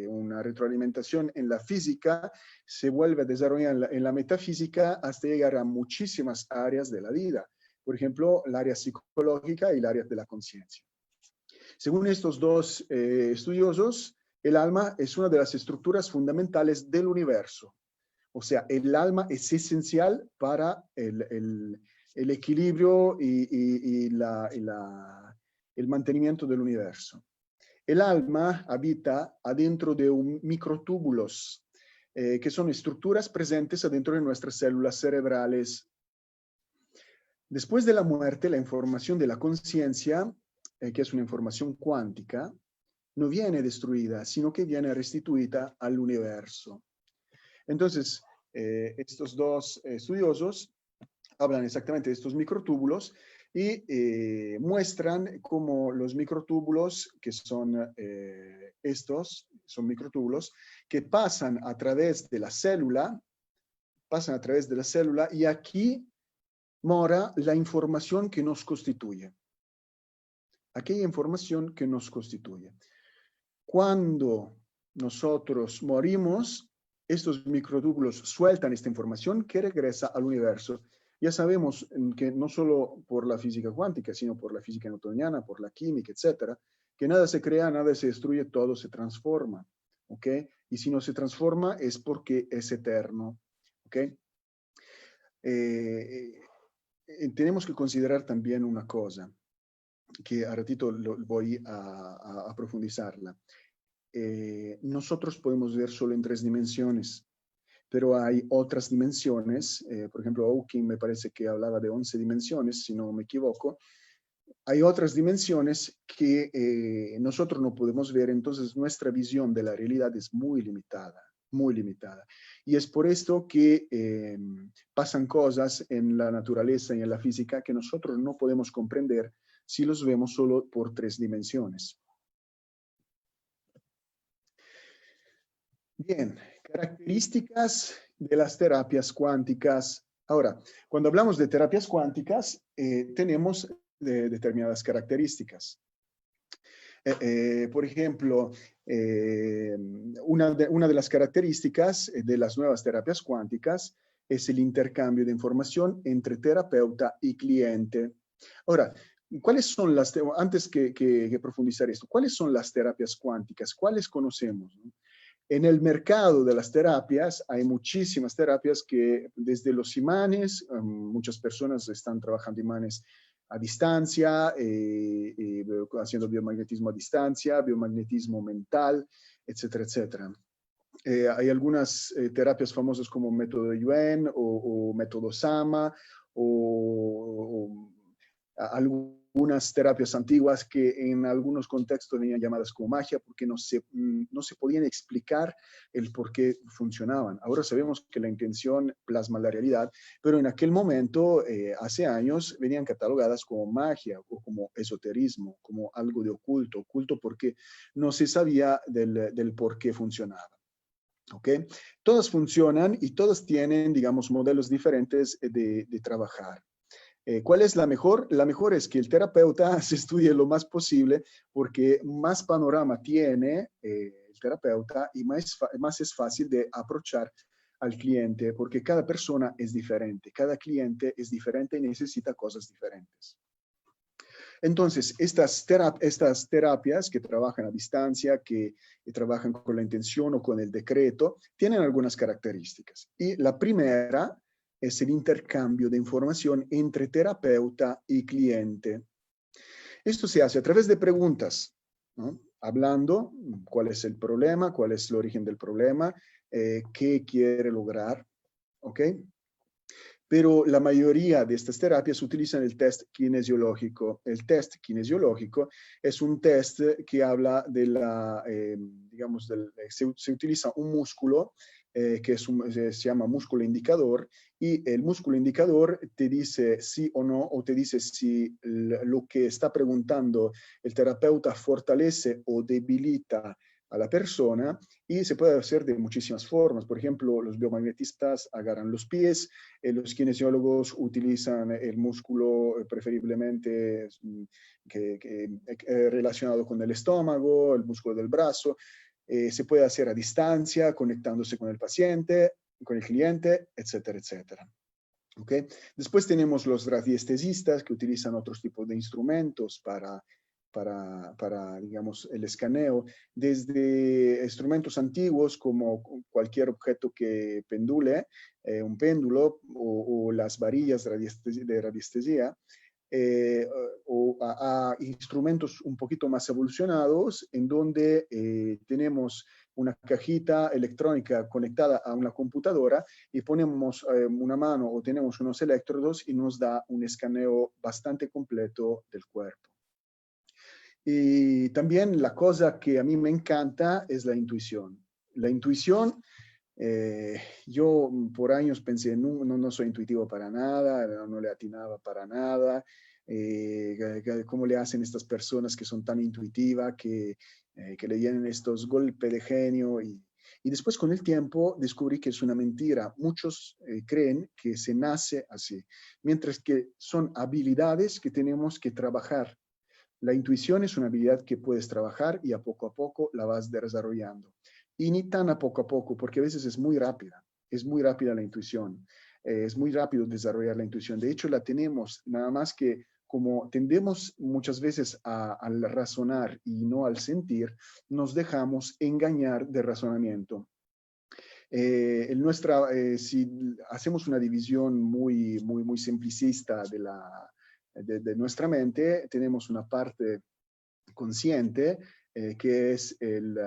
una retroalimentación en la física, se vuelve a desarrollar en la metafísica hasta llegar a muchísimas áreas de la vida. Por ejemplo, el área psicológica y el área de la conciencia. Según estos dos estudiosos, el alma es una de las estructuras fundamentales del universo. O sea, el alma es esencial para el equilibrio y el mantenimiento del universo. El alma habita adentro de microtúbulos, que son estructuras presentes adentro de nuestras células cerebrales. Después de la muerte, la información de la conciencia, que es una información cuántica, no viene destruida, sino que viene restituida al universo. Entonces, estos dos estudiosos hablan exactamente de estos microtúbulos y muestran cómo los microtúbulos, que son estos, son microtúbulos que pasan a través de la célula, y aquí mora la información que nos constituye. Aquella información que nos constituye. Cuando nosotros morimos, estos microtúbulos sueltan esta información que regresa al universo. Ya sabemos que no solo por la física cuántica, sino por la física newtoniana, por la química, etcétera, que nada se crea, nada se destruye, todo se transforma, ¿ok? Y si no se transforma es porque es eterno, ¿ok? Tenemos que considerar también una cosa, que a ratito voy a profundizarla. Nosotros podemos ver solo en 3 dimensiones, pero hay otras dimensiones, por ejemplo, Hawking me parece que hablaba de 11 dimensiones, si no me equivoco. Hay otras dimensiones que nosotros no podemos ver, entonces nuestra visión de la realidad es muy limitada, muy limitada. Y es por esto que pasan cosas en la naturaleza y en la física que nosotros no podemos comprender si los vemos solo por 3 dimensiones. Bien, características de las terapias cuánticas. Ahora, cuando hablamos de terapias cuánticas, tenemos determinadas características. Por ejemplo, una de las características de las nuevas terapias cuánticas es el intercambio de información entre terapeuta y cliente. Ahora, ¿cuáles son antes que profundizar esto, cuáles son las terapias cuánticas? ¿Cuáles conocemos? En el mercado de las terapias hay muchísimas terapias que desde los imanes, muchas personas están trabajando imanes a distancia, haciendo biomagnetismo a distancia, biomagnetismo mental, etcétera, etcétera. Hay algunas terapias famosas como método Yuen o método Sama o algunas terapias antiguas que en algunos contextos venían llamadas como magia porque no se podían explicar el por qué funcionaban. Ahora sabemos que la intención plasma la realidad, pero en aquel momento, hace años, venían catalogadas como magia o como esoterismo, como algo de oculto, oculto porque no se sabía del por qué funcionaba. ¿Ok? Todas funcionan y todas tienen, digamos, modelos diferentes de trabajar. ¿Cuál es la mejor? La mejor es que el terapeuta se estudie lo más posible porque más panorama tiene el terapeuta y más es fácil de aprovechar al cliente porque cada persona es diferente, cada cliente es diferente y necesita cosas diferentes. Entonces, estas terapias que trabajan a distancia, que trabajan con la intención o con el decreto, tienen algunas características. Y la primera es el intercambio de información entre terapeuta y cliente. Esto se hace a través de preguntas, ¿no? Hablando cuál es el problema, cuál es el origen del problema, qué quiere lograr, ¿ok? Pero la mayoría de estas terapias utilizan el test kinesiológico. El test kinesiológico es un test que habla de la, digamos, se utiliza un músculo que se llama músculo indicador y el músculo indicador te dice sí o no o te dice si lo que está preguntando el terapeuta fortalece o debilita a la persona y se puede hacer de muchísimas formas. Por ejemplo, los biomagnetistas agarran los pies, los kinesiólogos utilizan el músculo preferiblemente relacionado con el estómago, el músculo del brazo. Se puede hacer a distancia, conectándose con el paciente, con el cliente, etcétera, etcétera. ¿Okay? Después tenemos los radiestesistas que utilizan otros tipos de instrumentos para digamos, el escaneo, desde instrumentos antiguos como cualquier objeto que pendule, un péndulo o las varillas de radiestesia, o a instrumentos un poquito más evolucionados en donde tenemos una cajita electrónica conectada a una computadora y ponemos una mano o tenemos unos electrodos y nos da un escaneo bastante completo del cuerpo. Y también la cosa que a mí me encanta es la intuición. La intuición, yo por años pensé, no soy intuitivo para nada, no le atinaba para nada. ¿Cómo le hacen estas personas que son tan intuitivas, que le vienen estos golpes de genio? Y después con el tiempo descubrí que es una mentira. Muchos creen que se nace así, mientras que son habilidades que tenemos que trabajar. La intuición es una habilidad que puedes trabajar y a poco la vas desarrollando. Y ni tan a poco, porque a veces es muy rápida la intuición. es muy rápido desarrollar la intuición. De hecho, la tenemos, nada más que como tendemos muchas veces al razonar y no al sentir, nos dejamos engañar de razonamiento. Si hacemos una división muy simplicista de nuestra mente, tenemos una parte consciente, que es el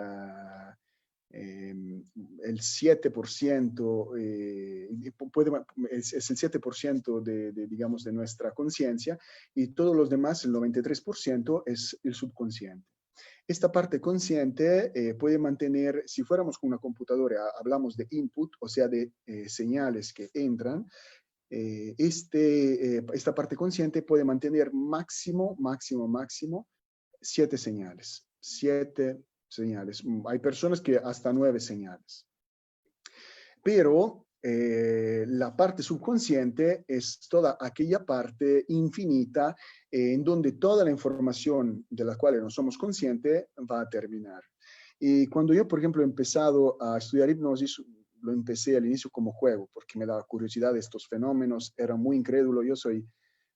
7%, es el 7% digamos, de nuestra conciencia, y todos los demás, el 93%, es el subconsciente. Esta parte consciente puede mantener, si fuéramos con una computadora, hablamos de input, o sea, de señales que entran, esta parte consciente puede mantener máximo 7 señales. 7 señales. Hay personas que hasta 9 señales. Pero la parte subconsciente es toda aquella parte infinita en donde toda la información de la cual no somos conscientes va a terminar. Y cuando yo, por ejemplo, he empezado a estudiar hipnosis, lo empecé al inicio como juego, porque me daba curiosidad de estos fenómenos, era muy incrédulo,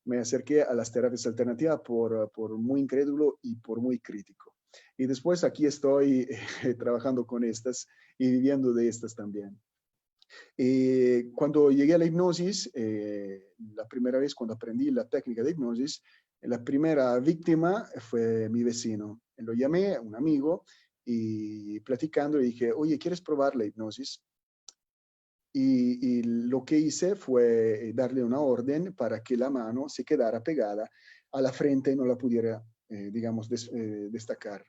me acerqué a las terapias alternativas por muy incrédulo y por muy crítico. Y después aquí estoy trabajando con estas y viviendo de estas también. Cuando llegué a la hipnosis, la primera vez cuando aprendí la técnica de hipnosis, la primera víctima fue mi vecino. Lo llamé, un amigo, y platicando le dije, oye, ¿quieres probar la hipnosis? Y lo que hice fue darle una orden para que la mano se quedara pegada a la frente y no la pudiera, digamos, destacar.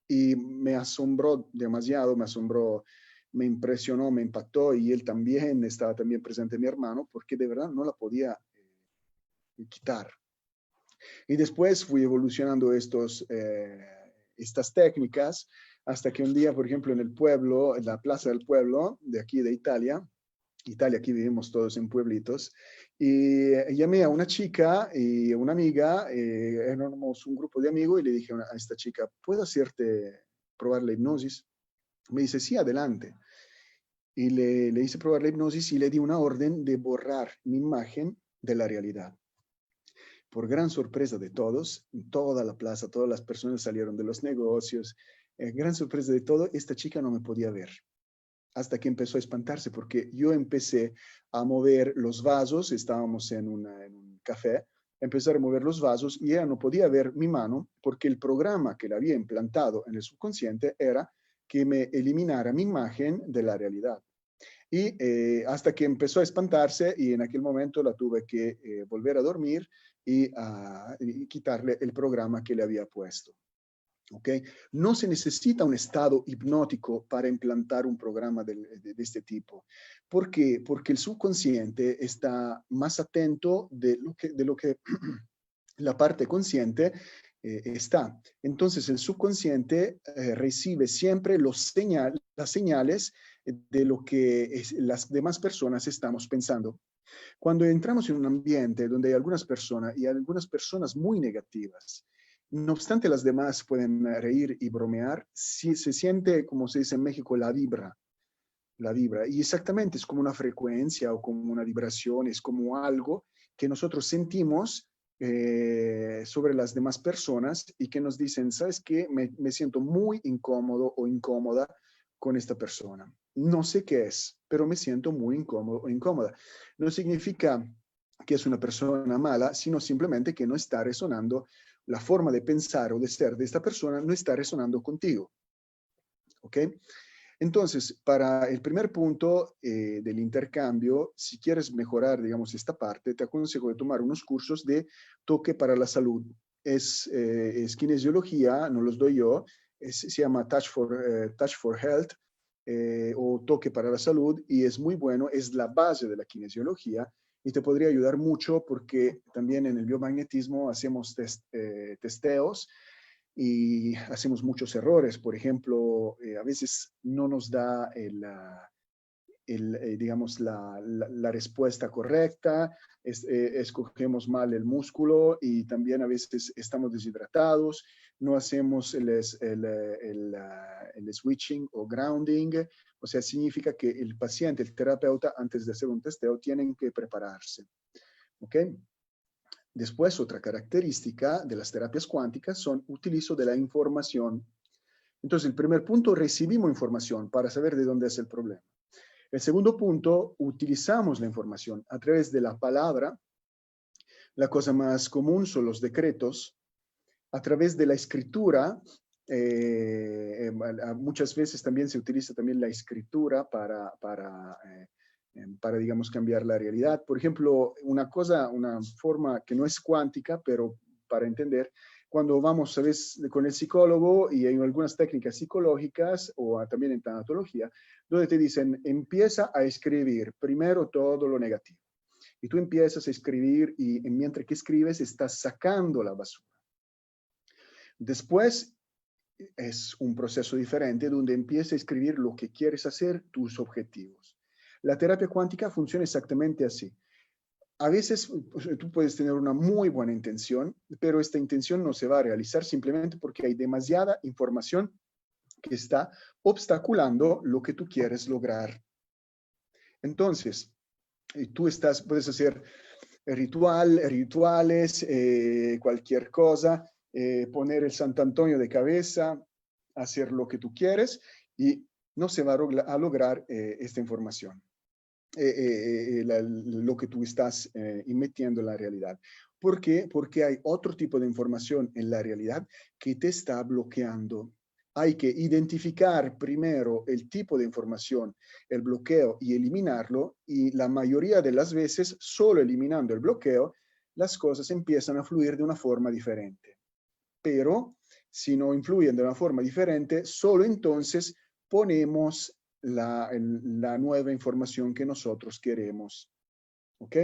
Y me asombró demasiado, me impresionó, me impactó, y él también, estaba también presente mi hermano, porque de verdad no la podía quitar. Y después fui evolucionando estas técnicas, hasta que un día, por ejemplo, en el pueblo, en la plaza del pueblo, de aquí de Italia, aquí vivimos todos en pueblitos, y llamé a una chica y a una amiga, éramos un grupo de amigos, y le dije a esta chica, ¿puedo hacerte probar la hipnosis? Me dice, sí, adelante. Y le hice probar la hipnosis y le di una orden de borrar mi imagen de la realidad. Por gran sorpresa de todos, en toda la plaza, todas las personas salieron de los negocios, gran sorpresa de todo, esta chica no me podía ver. Hasta que empezó a espantarse, porque yo empecé a mover los vasos, estábamos en un café, empecé a mover los vasos y ella no podía ver mi mano, porque el programa que le había implantado en el subconsciente era que me eliminara mi imagen de la realidad. Y hasta que empezó a espantarse, y en aquel momento la tuve que volver a dormir y quitarle el programa que le había puesto. ¿Okay? No se necesita un estado hipnótico para implantar un programa de este tipo. ¿Por qué? Porque el subconsciente está más atento de lo que la parte consciente está. Entonces, el subconsciente recibe siempre las señales de lo que las demás personas estamos pensando. Cuando entramos en un ambiente donde hay algunas personas muy negativas, no obstante las demás pueden reír y bromear, sí se siente, como se dice en México, la vibra. Y exactamente es como una frecuencia o como una vibración, es como algo que nosotros sentimos sobre las demás personas, y que nos dicen, ¿sabes qué? Me siento muy incómodo o incómoda con esta persona. No sé qué es, pero me siento muy incómodo o incómoda. No significa que es una persona mala, sino simplemente que no está resonando, la forma de pensar o de ser de esta persona no está resonando contigo. ¿Ok? Entonces, para el primer punto del intercambio, si quieres mejorar, digamos, esta parte, te aconsejo de tomar unos cursos de toque para la salud. Es kinesiología, no los doy yo, se llama Touch for Health, o toque para la salud, y es muy bueno, es la base de la kinesiología, y te podría ayudar mucho porque también en el biomagnetismo hacemos testeos y hacemos muchos errores. Por ejemplo, a veces no nos da digamos, la respuesta correcta, escogemos mal el músculo y también a veces estamos deshidratados, no hacemos el switching o grounding, o sea, significa que el paciente, el terapeuta, antes de hacer un testeo, tienen que prepararse. ¿Ok? Después, otra característica de las terapias cuánticas son utilizo de la información. Entonces, el primer punto, recibimos información para saber de dónde es el problema. El segundo punto, utilizamos la información a través de la palabra. La cosa más común son los decretos. A través de la escritura, muchas veces también se utiliza también la escritura para digamos, cambiar la realidad. Por ejemplo, una forma que no es cuántica, pero para entender, cuando vamos, ¿sabes?, con el psicólogo y hay algunas técnicas psicológicas o también en tanatología, donde te dicen, empieza a escribir primero todo lo negativo. Y tú empiezas a escribir y mientras que escribes estás sacando la basura. Después es un proceso diferente donde empiezas a escribir lo que quieres hacer, tus objetivos. La terapia cuántica funciona exactamente así. A veces tú puedes tener una muy buena intención, pero esta intención no se va a realizar simplemente porque hay demasiada información que está obstaculando lo que tú quieres lograr. Entonces, puedes hacer rituales, cualquier cosa, poner el Sant Antonio de cabeza, hacer lo que tú quieres y no se va a lograr esta información. Lo que tú estás metiendo en la realidad. ¿Por qué? Porque hay otro tipo de información en la realidad que te está bloqueando. Hay que identificar primero el tipo de información, el bloqueo y eliminarlo, y la mayoría de las veces, solo eliminando el bloqueo, las cosas empiezan a fluir de una forma diferente. Pero si no influyen de una forma diferente, solo entonces ponemos la nueva información que nosotros queremos. ¿Ok?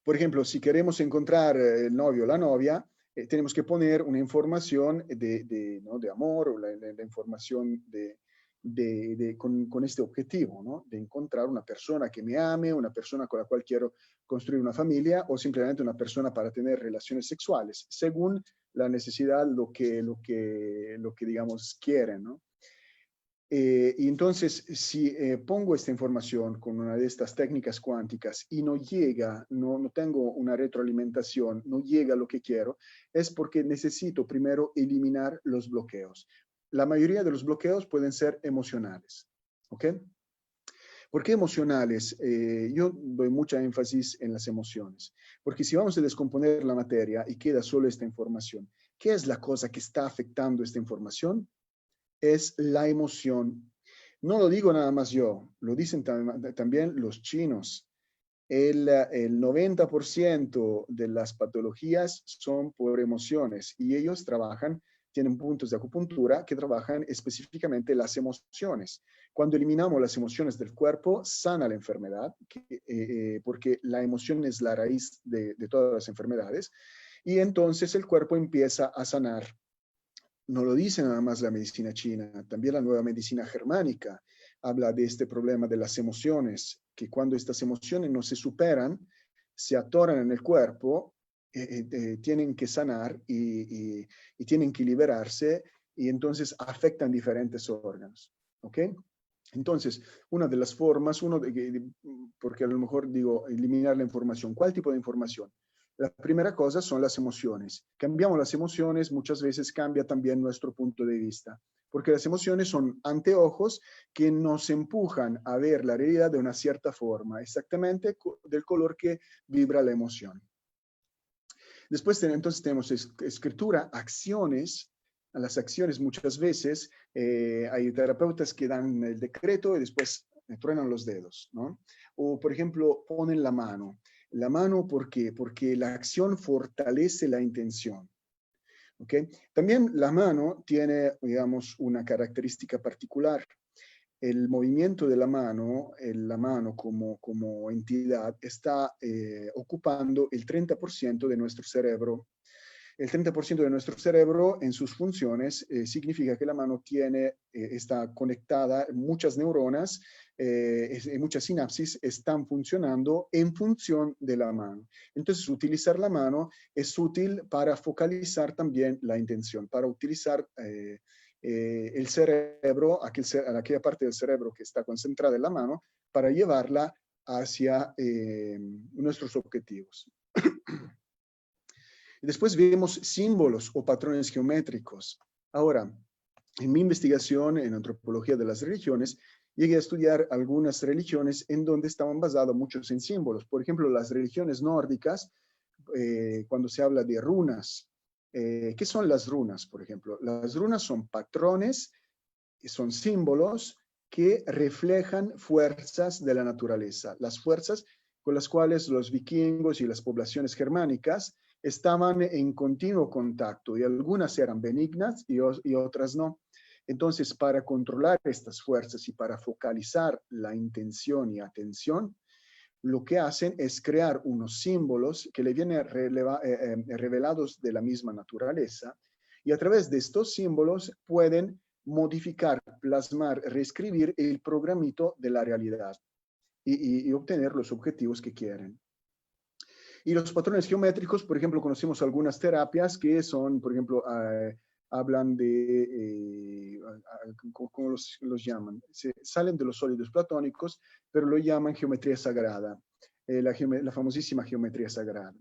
Por ejemplo, si queremos encontrar el novio o la novia, tenemos que poner una información ¿no?, de amor, o la información con este objetivo, ¿no?, de encontrar una persona que me ame, una persona con la cual quiero construir una familia, o simplemente una persona para tener relaciones sexuales, según la necesidad, lo que digamos, quieren, ¿no? Y entonces, si pongo esta información con una de estas técnicas cuánticas y no llega, no tengo una retroalimentación, no llega lo que quiero, es porque necesito primero eliminar los bloqueos. La mayoría de los bloqueos pueden ser emocionales. ¿Ok? ¿Por qué emocionales? Yo doy mucha énfasis en las emociones, porque si vamos a descomponer la materia y queda solo esta información, ¿qué es la cosa que está afectando esta información? Es la emoción. No lo digo nada más yo, lo dicen también los chinos. El 90% de las patologías son por emociones y ellos tienen puntos de acupuntura que trabajan específicamente las emociones. Cuando eliminamos las emociones del cuerpo, sana la enfermedad, porque la emoción es la raíz de todas las enfermedades, y entonces el cuerpo empieza a sanar. No lo dice nada más la medicina china, también la nueva medicina germánica habla de este problema de las emociones, que cuando estas emociones no se superan, se atoran en el cuerpo, tienen que sanar y tienen que liberarse, y entonces afectan diferentes órganos. ¿Ok? Entonces, una de las formas, porque a lo mejor digo, eliminar la información. ¿Cuál tipo de información? La primera cosa son las emociones. Cambiamos las emociones, muchas veces cambia también nuestro punto de vista, porque las emociones son anteojos que nos empujan a ver la realidad de una cierta forma, exactamente del color que vibra la emoción. Después entonces tenemos escritura, acciones. A las acciones muchas veces hay terapeutas que dan el decreto y después truenan los dedos, ¿no? O, por ejemplo, ponen la mano. La mano, ¿por qué? Porque la acción fortalece la intención. ¿Ok? También la mano tiene, digamos, una característica particular. El movimiento de la mano como entidad está ocupando el 30% de nuestro cerebro. El 30% de nuestro cerebro en sus funciones significa que la mano está conectada, muchas neuronas, muchas sinapsis están funcionando en función de la mano. Entonces, utilizar la mano es útil para focalizar también la intención, para utilizar el cerebro, aquella parte del cerebro que está concentrada en la mano, para llevarla hacia nuestros objetivos. Después vemos símbolos o patrones geométricos. Ahora, en mi investigación en antropología de las religiones, llegué a estudiar algunas religiones en donde estaban basadas muchos en símbolos. Por ejemplo, las religiones nórdicas, cuando se habla de runas. ¿Qué son las runas, por ejemplo? Las runas son patrones, son símbolos que reflejan fuerzas de la naturaleza, las fuerzas con las cuales los vikingos y las poblaciones germánicas estaban en continuo contacto, y algunas eran benignas y otras no. Entonces, para controlar estas fuerzas y para focalizar la intención y atención, lo que hacen es crear unos símbolos que le vienen revelados de la misma naturaleza, y a través de estos símbolos pueden modificar, plasmar, reescribir el programito de la realidad y obtener los objetivos que quieren. Y los patrones geométricos, por ejemplo, conocemos algunas terapias que son, por ejemplo, hablan de, ¿cómo los llaman? Salen de los sólidos platónicos, pero lo llaman geometría sagrada, la famosísima geometría sagrada.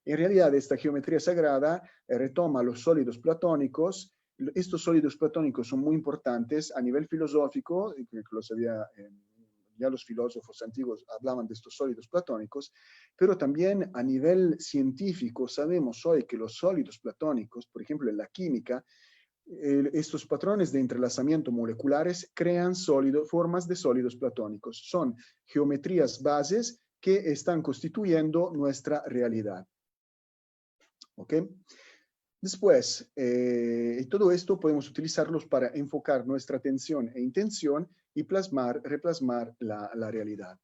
En realidad, esta geometría sagrada retoma los sólidos platónicos. Estos sólidos platónicos son muy importantes a nivel filosófico, que los había... ya los filósofos antiguos hablaban de estos sólidos platónicos, pero también a nivel científico sabemos hoy que los sólidos platónicos, por ejemplo en la química, estos patrones de entrelazamiento moleculares crean formas de sólidos platónicos. Son geometrías bases que están constituyendo nuestra realidad. ¿Ok? Después, todo esto podemos utilizarlos para enfocar nuestra atención e intención y replasmar la realidad.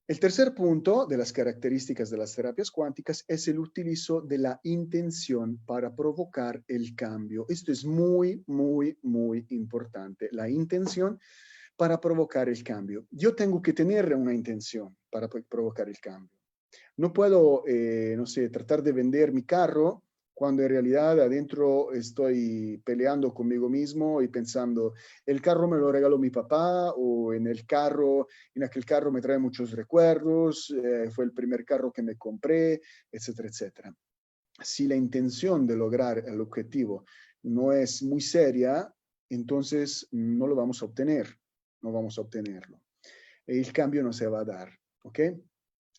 El tercer punto de las características de las terapias cuánticas es el utilizo de la intención para provocar el cambio. Esto es muy, muy, muy importante. La intención para provocar el cambio. Yo tengo que tener una intención para provocar el cambio. No puedo, no sé, tratar de vender mi carro cuando en realidad adentro estoy peleando conmigo mismo y pensando, el carro me lo regaló mi papá, o en aquel carro me trae muchos recuerdos, fue el primer carro que me compré, etcétera, etcétera. Si la intención de lograr el objetivo no es muy seria, entonces no lo vamos a obtener, no vamos a obtenerlo. El cambio no se va a dar, ¿ok?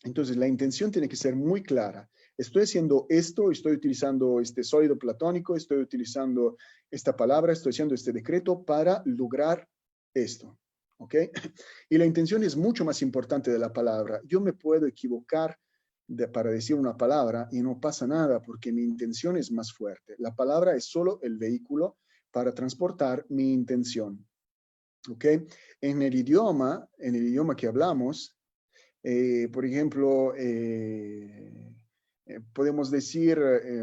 Entonces, la intención tiene que ser muy clara. Estoy haciendo esto, estoy utilizando este sólido platónico, estoy utilizando esta palabra, estoy haciendo este decreto para lograr esto. ¿Ok? Y la intención es mucho más importante de la palabra. Yo me puedo equivocar para decir una palabra y no pasa nada porque mi intención es más fuerte. La palabra es solo el vehículo para transportar mi intención. ¿Ok? En el idioma que hablamos, por ejemplo, podemos decir,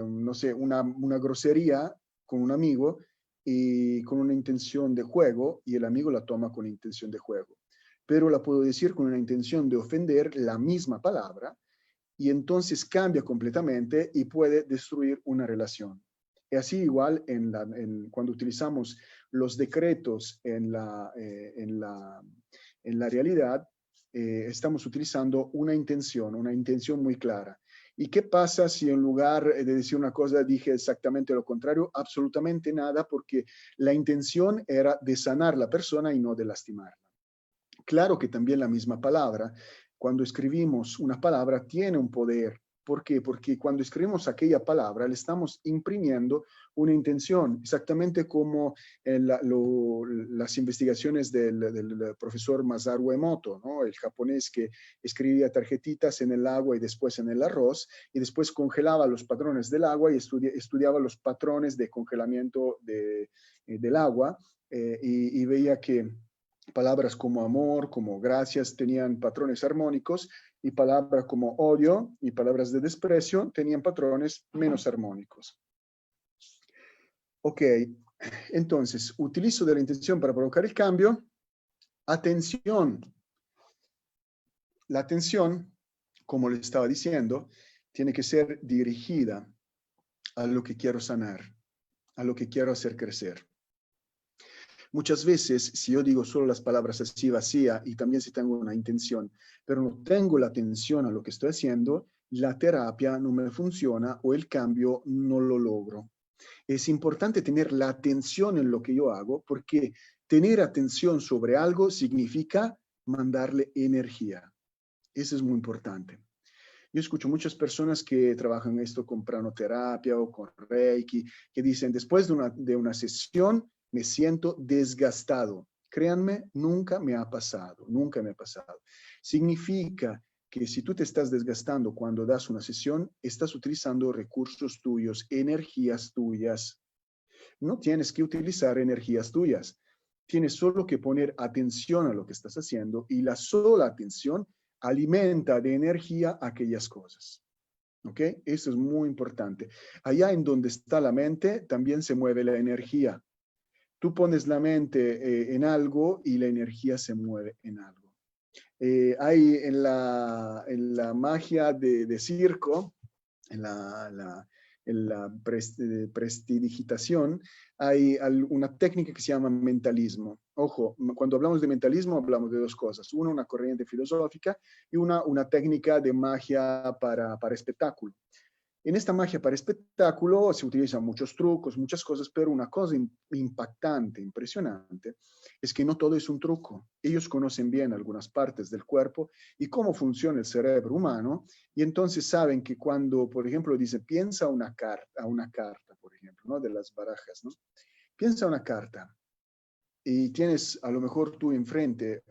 no sé, una grosería con un amigo y con una intención de juego, y el amigo la toma con intención de juego. Pero la puedo decir con una intención de ofender la misma palabra, y entonces cambia completamente y puede destruir una relación. Y así igual cuando utilizamos los decretos en la realidad, estamos utilizando una intención muy clara. ¿Y qué pasa si en lugar de decir una cosa dije exactamente lo contrario? Absolutamente nada, porque la intención era de sanar la persona y no de lastimarla. Claro que también la misma palabra, cuando escribimos una palabra, tiene un poder. ¿Por qué? Porque cuando escribimos aquella palabra, le estamos imprimiendo una intención, exactamente como las investigaciones del profesor Masaru Emoto, ¿no? El japonés que escribía tarjetitas en el agua y después en el arroz, y después congelaba los patrones del agua y estudiaba los patrones de congelamiento del agua, y veía que Palabras como amor, como gracias, tenían patrones armónicos, y palabras como odio y palabras de desprecio tenían patrones menos armónicos. Ok, entonces, utilizo de la intención para provocar el cambio. Atención. La atención, como le estaba diciendo, tiene que ser dirigida a lo que quiero sanar, a lo que quiero hacer crecer. Muchas veces, si yo digo solo las palabras así vacía y también si tengo una intención, pero no tengo la atención a lo que estoy haciendo, la terapia no me funciona o el cambio no lo logro. Es importante tener la atención en lo que yo hago, porque tener atención sobre algo significa mandarle energía. Eso es muy importante. Yo escucho muchas personas que trabajan esto con pranoterapia o con Reiki, que dicen, después de una sesión me siento desgastado. Créanme, nunca me ha pasado, nunca me ha pasado. Significa que si tú te estás desgastando cuando das una sesión, estás utilizando recursos tuyos, energías tuyas. No tienes que utilizar energías tuyas. Tienes solo que poner atención a lo que estás haciendo, y la sola atención alimenta de energía aquellas cosas. ¿Ok? Eso es muy importante. Allá en donde está la mente, también se mueve la energía. Tú pones la mente en algo y la energía se mueve en algo. Hay en la magia de circo, en la prestidigitación, hay una técnica que se llama mentalismo. Ojo, cuando hablamos de mentalismo hablamos de dos cosas. Una corriente filosófica, y una técnica de magia para espectáculo. En esta magia para espectáculo se utilizan muchos trucos, muchas cosas, pero una cosa impactante, impresionante, es que no todo es un truco. Ellos conocen bien algunas partes del cuerpo y cómo funciona el cerebro humano, y entonces saben que cuando, por ejemplo, dice, piensa una carta, por ejemplo, ¿no? De las barajas, ¿no? Piensa una carta y tienes a lo mejor tú enfrente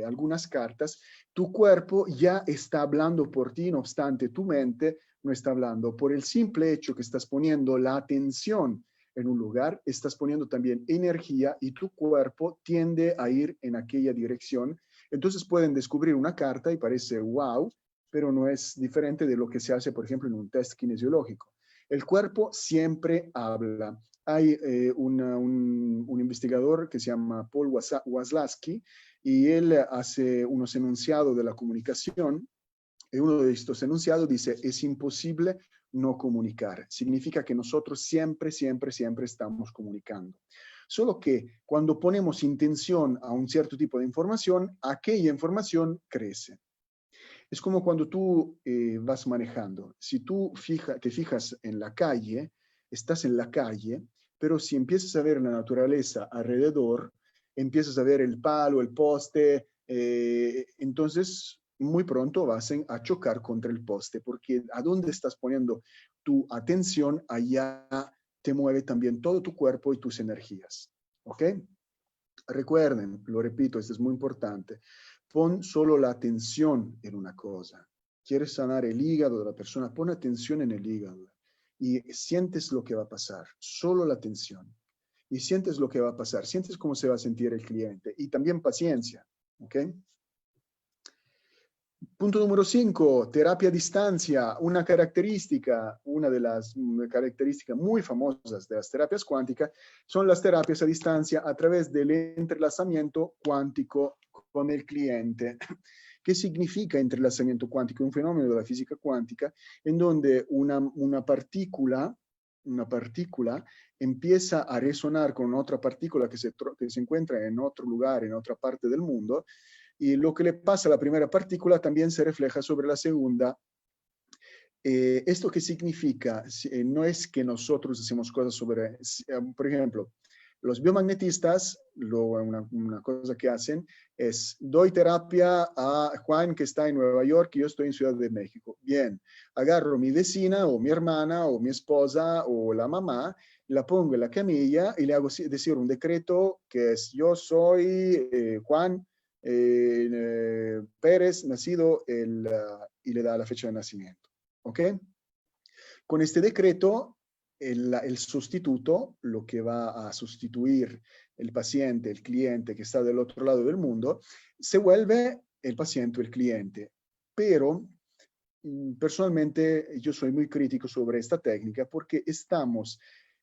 algunas cartas, tu cuerpo ya está hablando por ti, no obstante tu mente no está hablando. Por el simple hecho que estás poniendo la atención en un lugar, estás poniendo también energía y tu cuerpo tiende a ir en aquella dirección. Entonces pueden descubrir una carta y parece wow, pero no es diferente de lo que se hace, por ejemplo, en un test kinesiológico. El cuerpo siempre habla. Hay un investigador que se llama Paul Waslaski, y él hace unos enunciados de la comunicación, y uno de estos enunciados dice, es imposible no comunicar. Significa que nosotros siempre, siempre, siempre estamos comunicando. Solo que cuando ponemos intención a un cierto tipo de información, aquella información crece. Es como cuando tú vas manejando. Si tú te fijas en la calle, estás en la calle, pero si empiezas a ver la naturaleza alrededor, empiezas a ver el palo, el poste, entonces muy pronto vas a chocar contra el poste, porque a dónde estás poniendo tu atención, allá te mueve también todo tu cuerpo y tus energías. ¿Ok? Recuerden, lo repito, esto es muy importante. Pon solo la atención en una cosa. ¿Quieres sanar el hígado de la persona? Pon atención en el hígado y sientes lo que va a pasar. Solo la atención. Y sientes lo que va a pasar. Sientes cómo se va a sentir el cliente. Y también paciencia. ¿Ok? Punto número 5, terapia a distancia. Una de las características muy famosas de las terapias cuánticas son las terapias a distancia a través del entrelazamiento cuántico con el cliente. ¿Qué significa entrelazamiento cuántico? Un fenómeno de la física cuántica en donde una partícula empieza a resonar con otra partícula que se encuentra en otro lugar, en otra parte del mundo, y lo que le pasa a la primera partícula también se refleja sobre la segunda. ¿Esto qué significa? No es que nosotros hacemos cosas sobre, por ejemplo, los biomagnetistas, una cosa que hacen es, doy terapia a Juan que está en Nueva York y yo estoy en Ciudad de México. Bien, agarro mi vecina o mi hermana o mi esposa o la mamá, la pongo en la camilla y le hago decir un decreto que es, yo soy Juan Pérez, nacido y le da la fecha de nacimiento. ¿Ok? Con este decreto, el sustituto, lo que va a sustituir el paciente, el cliente que está del otro lado del mundo, se vuelve el paciente o el cliente. Pero personalmente yo soy muy crítico sobre esta técnica porque estamos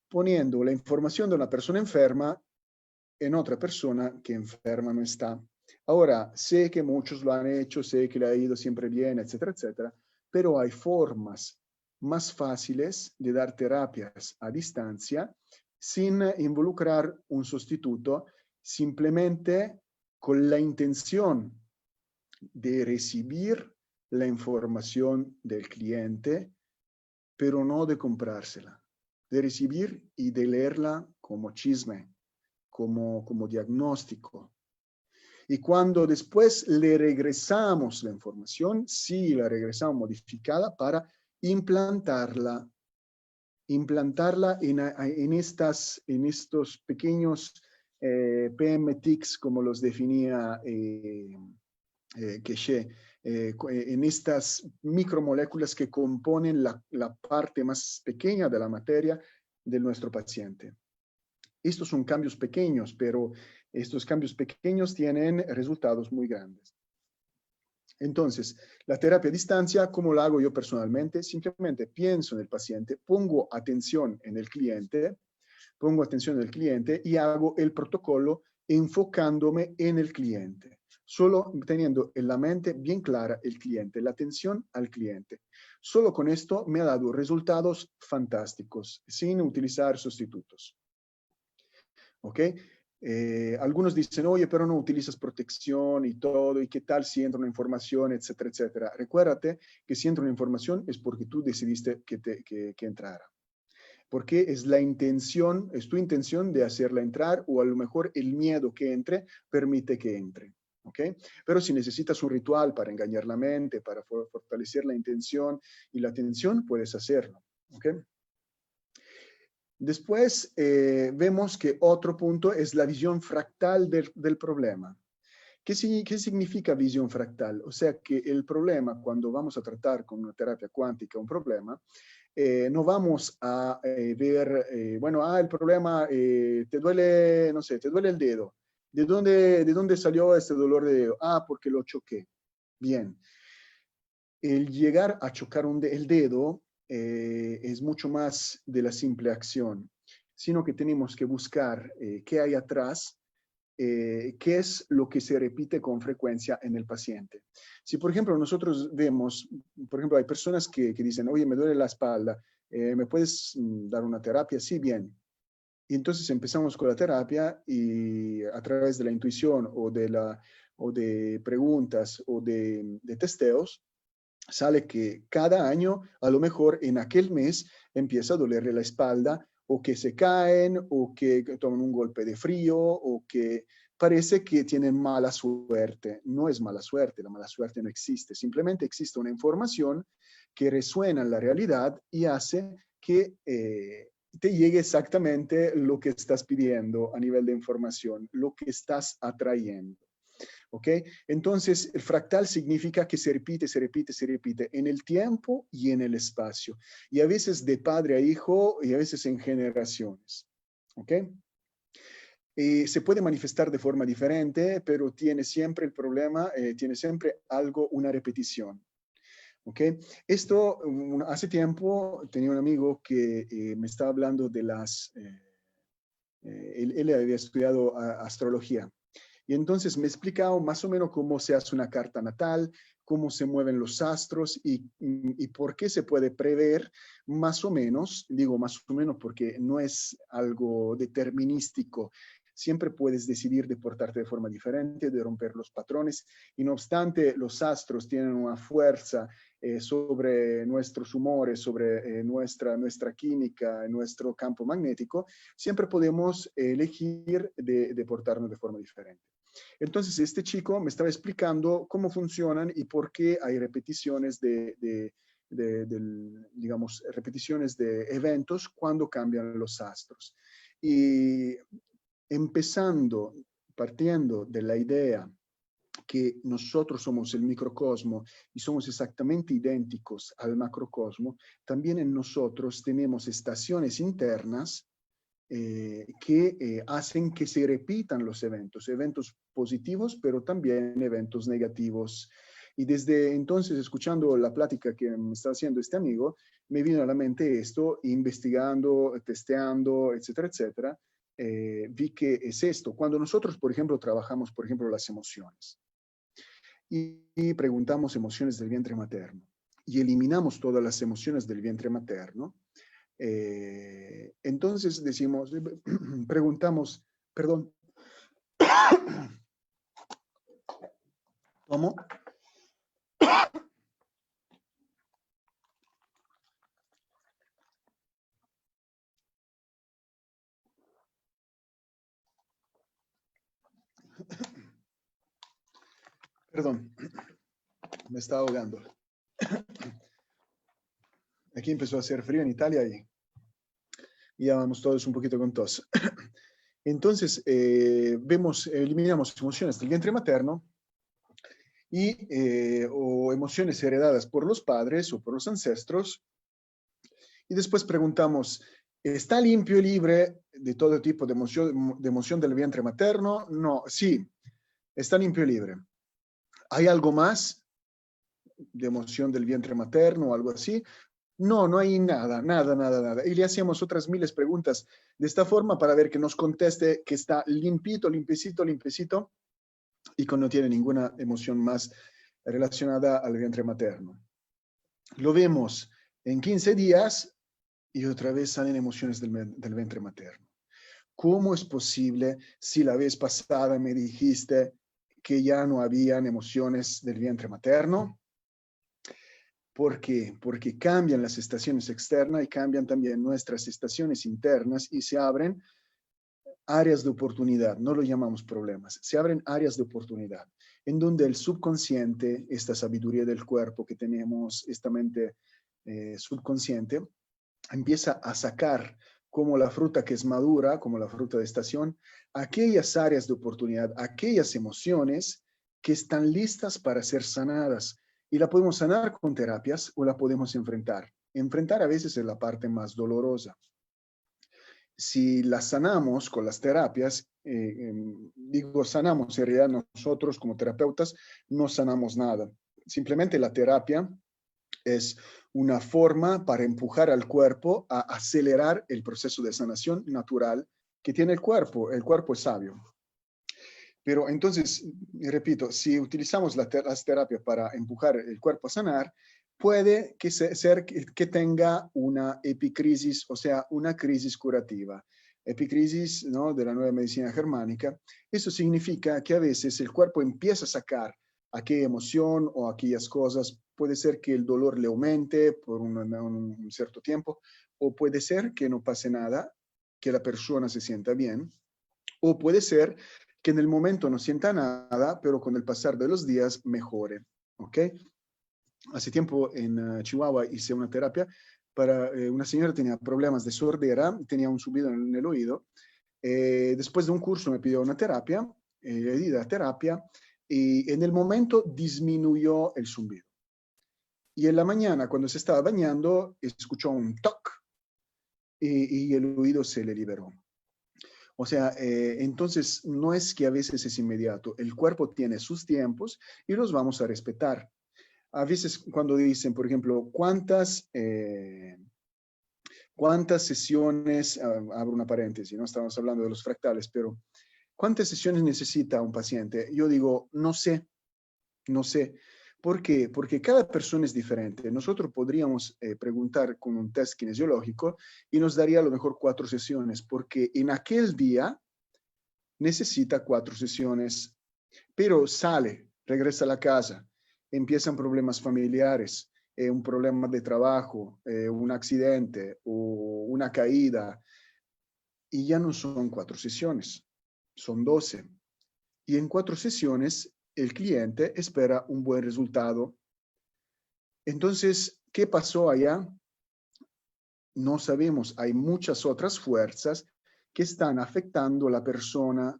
poniendo la información de una persona enferma en otra persona que enferma no está. Ahora, sé que muchos lo han hecho, sé que le ha ido siempre bien, etcétera, etcétera, pero hay formas más fáciles de dar terapias a distancia sin involucrar un sustituto, simplemente con la intención de recibir la información del cliente, pero no de comprársela, de recibir y de leerla como chisme, como diagnóstico. Y cuando después le regresamos la información, sí la regresamos modificada para implantarla en estos pequeños PMTICs, como los definía Keshe, en estas micromoléculas que componen la parte más pequeña de la materia de nuestro paciente. Estos son cambios pequeños, pero estos cambios pequeños tienen resultados muy grandes. Entonces, la terapia a distancia, ¿cómo la hago yo personalmente? Simplemente pienso en el paciente, pongo atención en el cliente y hago el protocolo enfocándome en el cliente, solo teniendo en la mente bien clara el cliente, la atención al cliente. Solo con esto me ha dado resultados fantásticos, sin utilizar sustitutos. ¿Ok? Algunos dicen, oye, pero no utilizas protección y todo, y qué tal si entra una información, etcétera, etcétera. Recuérdate que si entra una información es porque tú decidiste que entrara. Porque es la intención, es tu intención de hacerla entrar, o a lo mejor el miedo que entre permite que entre. ¿Ok? Pero si necesitas un ritual para engañar la mente, para fortalecer la intención y la atención, puedes hacerlo. ¿Ok? Después vemos que otro punto es la visión fractal del problema. ¿Qué significa visión fractal? O sea que el problema, cuando vamos a tratar con una terapia cuántica un problema, no vamos a ver, bueno, el problema te duele, no sé, te duele el dedo. ¿De dónde salió este dolor de dedo? Porque lo choqué. Bien. El llegar a chocar el dedo es mucho más de la simple acción, sino que tenemos que buscar qué hay atrás, qué es lo que se repite con frecuencia en el paciente. Si, por ejemplo, nosotros vemos, por ejemplo, hay personas que dicen, oye, me duele la espalda, ¿me puedes dar una terapia? Sí, bien. Y entonces empezamos con la terapia y a través de la intuición o de preguntas o de testeos, sale que cada año, a lo mejor en aquel mes, empieza a dolerle la espalda, o que se caen, o que toman un golpe de frío, o que parece que tienen mala suerte. No es mala suerte, la mala suerte no existe. Simplemente existe una información que resuena en la realidad y hace que te llegue exactamente lo que estás pidiendo a nivel de información, lo que estás atrayendo. ¿Ok? Entonces, el fractal significa que se repite, se repite, se repite en el tiempo y en el espacio. Y a veces de padre a hijo y a veces en generaciones. ¿Ok? Se puede manifestar de forma diferente, pero tiene siempre el problema, tiene siempre algo, una repetición. ¿Ok? Esto, hace tiempo tenía un amigo que me estaba hablando de él había estudiado astrología. Y entonces me explicaba más o menos cómo se hace una carta natal, cómo se mueven los astros y por qué se puede prever más o menos, digo más o menos porque no es algo determinístico. Siempre puedes decidir de portarte de forma diferente, de romper los patrones, y no obstante, los astros tienen una fuerza sobre nuestros humores, sobre nuestra química, nuestro campo magnético. Siempre podemos elegir de portarnos de forma diferente. Entonces, este chico me estaba explicando cómo funcionan y por qué hay repeticiones digamos, repeticiones de eventos cuando cambian los astros. Y partiendo de la idea que nosotros somos el microcosmo y somos exactamente idénticos al macrocosmo, también en nosotros tenemos estaciones internas que hacen que se repitan los eventos positivos, pero también eventos negativos. Y desde entonces, escuchando la plática que me está haciendo este amigo, me vino a la mente esto, investigando, testeando, etcétera, etcétera, vi que es esto. Cuando nosotros, por ejemplo, trabajamos, por ejemplo, las emociones y preguntamos emociones del vientre materno y eliminamos todas las emociones del vientre materno, entonces decimos, preguntamos, perdón, ¿cómo? Perdón, me está ahogando. Aquí empezó a hacer frío en Italia y ya vamos todos un poquito con tos. Entonces, eliminamos emociones del vientre materno o emociones heredadas por los padres o por los ancestros. Y después preguntamos, ¿está limpio y libre de todo tipo de emoción del vientre materno? No, sí, está limpio y libre. ¿Hay algo más de emoción del vientre materno o algo así? No, no hay nada, nada, nada, nada. Y le hacíamos otras miles de preguntas de esta forma para ver que nos conteste que está limpito, limpiecito, limpiecito y que no tiene ninguna emoción más relacionada al vientre materno. Lo vemos en 15 días y otra vez salen emociones del vientre materno. ¿Cómo es posible si la vez pasada me dijiste que ya no habían emociones del vientre materno? ¿Por qué? Porque cambian las estaciones externas y cambian también nuestras estaciones internas y se abren áreas de oportunidad, no lo llamamos problemas, se abren áreas de oportunidad, en donde el subconsciente, esta sabiduría del cuerpo que tenemos, esta mente subconsciente, empieza a sacar como la fruta que es madura, como la fruta de estación, aquellas áreas de oportunidad, aquellas emociones que están listas para ser sanadas. Y la podemos sanar con terapias o la podemos enfrentar. Enfrentar a veces es la parte más dolorosa. Si la sanamos con las terapias, digo sanamos, en realidad nosotros como terapeutas no sanamos nada. Simplemente la terapia es una forma para empujar al cuerpo a acelerar el proceso de sanación natural que tiene el cuerpo. El cuerpo es sabio. Pero entonces, repito, si utilizamos las terapias para empujar el cuerpo a sanar, puede ser que tenga una epicrisis, o sea, una crisis curativa. Epicrisis, ¿no?, de la nueva medicina germánica. Eso significa que a veces el cuerpo empieza a sacar aquella emoción o aquellas cosas. Puede ser que el dolor le aumente por un cierto tiempo, o puede ser que no pase nada, que la persona se sienta bien, o puede ser que en el momento no sienta nada, pero con el pasar de los días mejore. ¿Ok? Hace tiempo en Chihuahua hice una terapia para una señora que tenía problemas de sordera, tenía un zumbido en el oído. Después de un curso me pidió una terapia, le di la terapia y en el momento disminuyó el zumbido. Y en la mañana, cuando se estaba bañando, escuchó un toc y el oído se le liberó. O sea, entonces no es que a veces es inmediato, el cuerpo tiene sus tiempos y los vamos a respetar. A veces cuando dicen, por ejemplo, ¿cuántas sesiones, abro una paréntesis, no estamos hablando de los fractales, pero ¿cuántas sesiones necesita un paciente? Yo digo, no sé. ¿Por qué? Porque cada persona es diferente. Nosotros podríamos preguntar con un test kinesiológico y nos daría a lo mejor 4 sesiones, porque en aquel día necesita 4 sesiones, pero sale, regresa a la casa, empiezan problemas familiares, un problema de trabajo, un accidente o una caída, y ya no son 4 sesiones, son 12. Y en 4 sesiones el cliente espera un buen resultado. Entonces, ¿qué pasó allá? No sabemos. Hay muchas otras fuerzas que están afectando a la persona,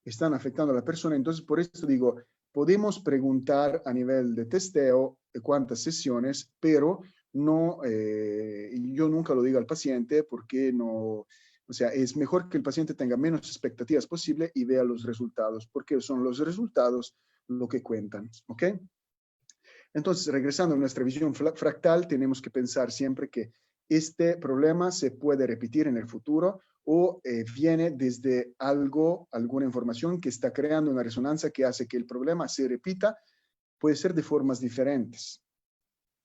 Entonces, por eso digo, podemos preguntar a nivel de testeo cuántas sesiones, pero no, yo nunca lo digo al paciente porque no O sea, es mejor que el paciente tenga menos expectativas posible y vea los resultados, porque son los resultados lo que cuentan, ¿ok? Entonces, regresando a nuestra visión fractal, tenemos que pensar siempre que este problema se puede repetir en el futuro o viene desde algo, alguna información que está creando una resonancia que hace que el problema se repita. Puede ser de formas diferentes,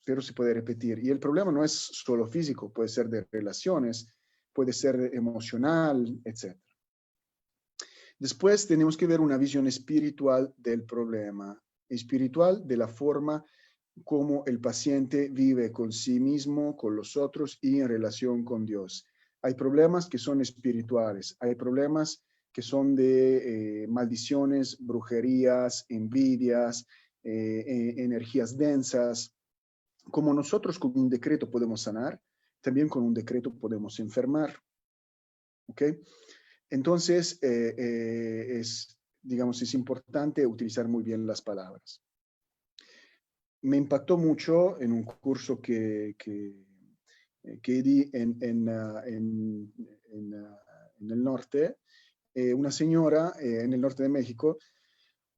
pero se puede repetir. Y el problema no es solo físico, puede ser de relaciones, puede ser emocional, etc. Después tenemos que ver una visión espiritual del problema, espiritual de la forma como el paciente vive con sí mismo, con los otros y en relación con Dios. Hay problemas que son espirituales, hay problemas que son de maldiciones, brujerías, envidias, energías densas. Como nosotros con un decreto podemos sanar, también con un decreto podemos enfermar. ¿Ok? Entonces, digamos, es importante utilizar muy bien las palabras. Me impactó mucho en un curso que di en el norte, una señora en el norte de México.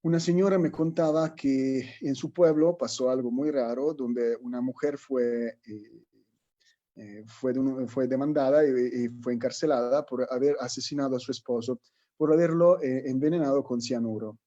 Una señora me contaba que en su pueblo pasó algo muy raro, donde una mujer fue demandada y fue encarcelada por haber asesinado a su esposo, por haberlo envenenado con cianuro.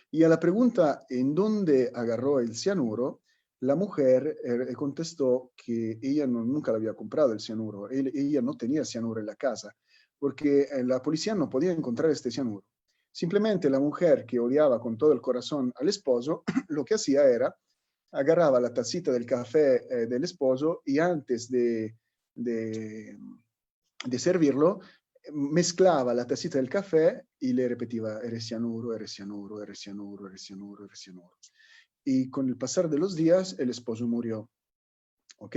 Y a la pregunta ¿en dónde agarró el cianuro?, la mujer contestó que ella nunca le había comprado el cianuro, ella no tenía cianuro en la casa, porque la policía no podía encontrar este cianuro. Simplemente la mujer, que odiaba con todo el corazón al esposo, lo que hacía era agarraba la tacita del café del esposo y antes de servirlo, mezclava la tacita del café y le repetía, eres cianuro, eres cianuro, eres cianuro, eres cianuro, eres cianuro. Y con el pasar de los días, el esposo murió. ¿Ok?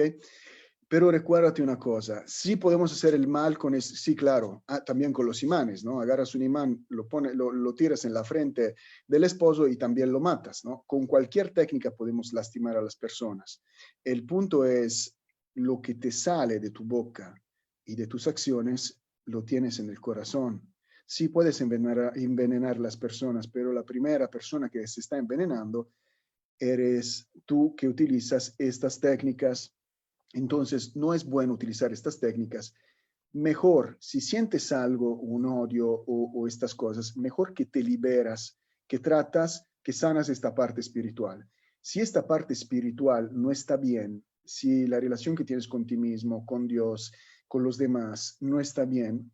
Pero recuérdate una cosa, sí podemos hacer el mal con eso, sí, claro, también con los imanes, ¿no? Agarras un imán, lo tiras en la frente del esposo y también lo matas, ¿no? Con cualquier técnica podemos lastimar a las personas. El punto es lo que te sale de tu boca y de tus acciones, lo tienes en el corazón. Sí puedes envenenar las personas, pero la primera persona que se está envenenando eres tú, que utilizas estas técnicas. Entonces, no es bueno utilizar estas técnicas. Mejor, si sientes algo, un odio o estas cosas, mejor que te liberas, que tratas, que sanas esta parte espiritual. Si esta parte espiritual no está bien, si la relación que tienes con ti mismo, con Dios, con los demás, no está bien,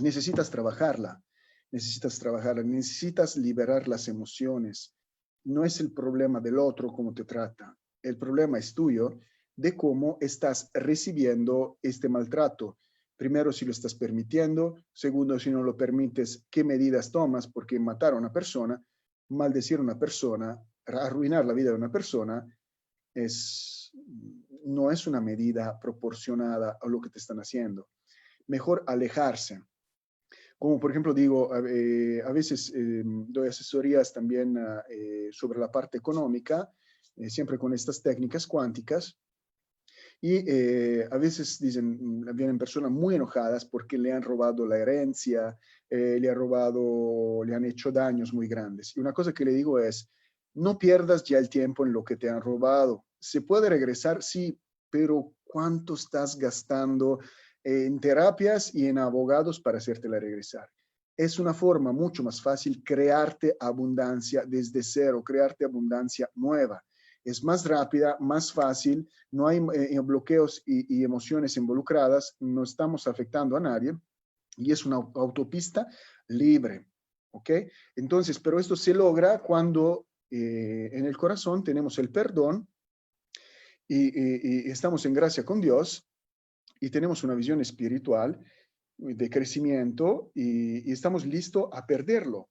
necesitas trabajarla, necesitas liberar las emociones. No es el problema del otro cómo te trata, el problema es tuyo, de cómo estás recibiendo este maltrato. Primero, si lo estás permitiendo. Segundo, si no lo permites, qué medidas tomas, porque matar a una persona, maldecir a una persona, arruinar la vida de una persona, no es una medida proporcionada a lo que te están haciendo. Mejor alejarse. Como por ejemplo digo, a veces doy asesorías también sobre la parte económica, siempre con estas técnicas cuánticas. Y a veces vienen personas muy enojadas porque le han robado la herencia, le han hecho daños muy grandes. Y una cosa que le digo es, no pierdas ya el tiempo en lo que te han robado. ¿Se puede regresar? Sí, pero ¿cuánto estás gastando en terapias y en abogados para hacértela regresar? Es una forma mucho más fácil crearte abundancia desde cero, crearte abundancia nueva. Es más rápida, más fácil, no hay bloqueos y emociones involucradas, no estamos afectando a nadie y es una autopista libre, ¿ok? Entonces, pero esto se logra cuando en el corazón tenemos el perdón y estamos en gracia con Dios y tenemos una visión espiritual de crecimiento y estamos listos a perderlo,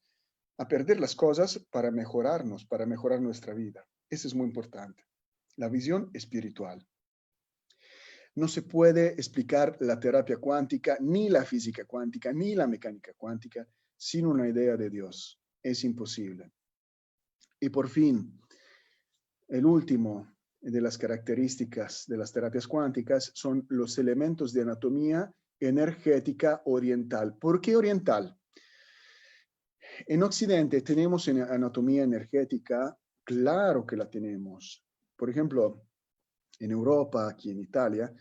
a perder las cosas para mejorarnos, para mejorar nuestra vida. Eso es muy importante. La visión espiritual. No se puede explicar la terapia cuántica, ni la física cuántica, ni la mecánica cuántica sin una idea de Dios. Es imposible. Y por fin, el último de las características de las terapias cuánticas son los elementos de anatomía energética oriental. ¿Por qué oriental? En Occidente tenemos anatomía energética, claro que la tenemos. Por ejemplo, en Europa, aquí en Italia,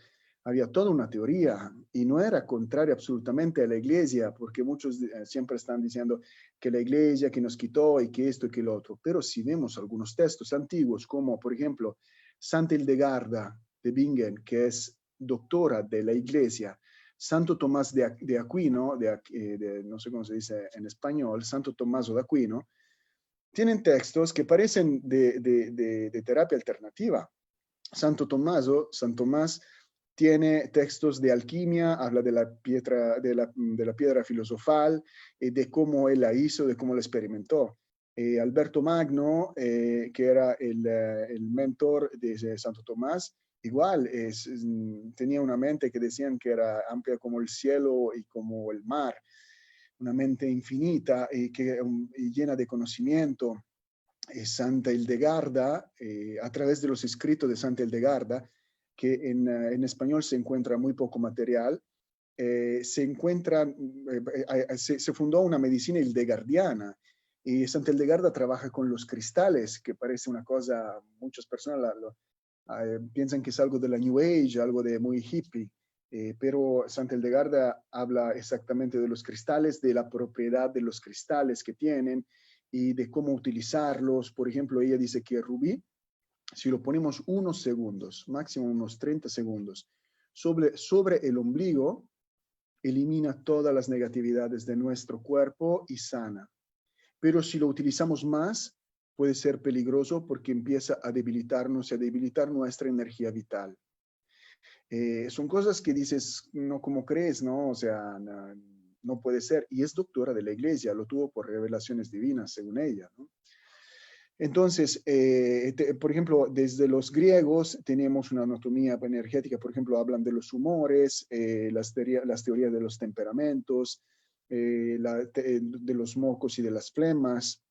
había toda una teoría y no era contraria absolutamente a la iglesia, porque muchos siempre están diciendo que la iglesia que nos quitó y que esto y que lo otro. Pero si vemos algunos textos antiguos, como por ejemplo Santa Hildegarda de Bingen, que es doctora de la iglesia, Santo Tomás de Aquino, no sé cómo se dice en español, Santo Tommaso de Aquino, tienen textos que parecen de terapia alternativa. Santo Tomás tiene textos de alquimia, habla de la piedra filosofal, de cómo él la hizo, de cómo la experimentó. Alberto Magno, que era el mentor de Santo Tomás, igual tenía una mente que decían que era amplia como el cielo y como el mar, una mente infinita y llena de conocimiento. Santa Hildegarda, a través de los escritos de Santa Hildegarda, que en español se encuentra muy poco material, se fundó una medicina hildegardiana y Santa Hildegarda trabaja con los cristales, que parece una cosa, muchas personas piensan que es algo de la New Age, algo de muy hippie, pero Santa Hildegarda habla exactamente de los cristales, de la propiedad de los cristales que tienen y de cómo utilizarlos. Por ejemplo, ella dice que el rubí, si lo ponemos unos segundos, máximo unos 30 segundos, sobre el ombligo, elimina todas las negatividades de nuestro cuerpo y sana. Pero si lo utilizamos más, puede ser peligroso porque empieza a debilitarnos y a debilitar nuestra energía vital. Son cosas que dices, no como crees, ¿no? O sea, no puede ser. Y es doctora de la iglesia, lo tuvo por revelaciones divinas, según ella, ¿no? Entonces, por ejemplo, desde los griegos tenemos una anatomía energética, por ejemplo, hablan de los humores, las teorías de los temperamentos, de los mocos y de las flemas.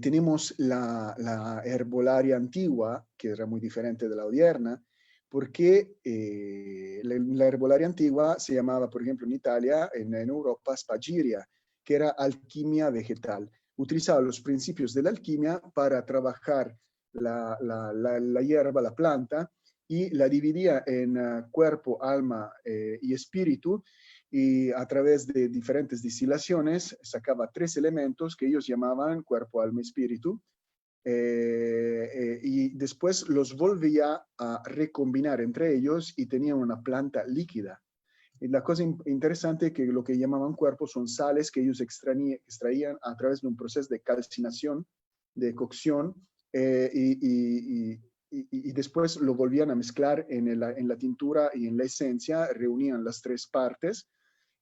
Tenemos la herbolaria antigua, que era muy diferente de la odierna, porque la herbolaria antigua se llamaba, por ejemplo, en Italia, en Europa, spagyria, que era alquimia vegetal. Utilizaba los principios de la alquimia para trabajar la hierba, la planta, y la dividía en cuerpo, alma y espíritu, y a través de diferentes destilaciones sacaba 3 elementos que ellos llamaban cuerpo, alma y espíritu, y después los volvía a recombinar entre ellos y tenían una planta líquida. Y la cosa interesante es que lo que llamaban cuerpo son sales que ellos extraían a través de un proceso de calcinación, de cocción, y después lo volvían a mezclar en la tintura y en la esencia, reunían las 3 partes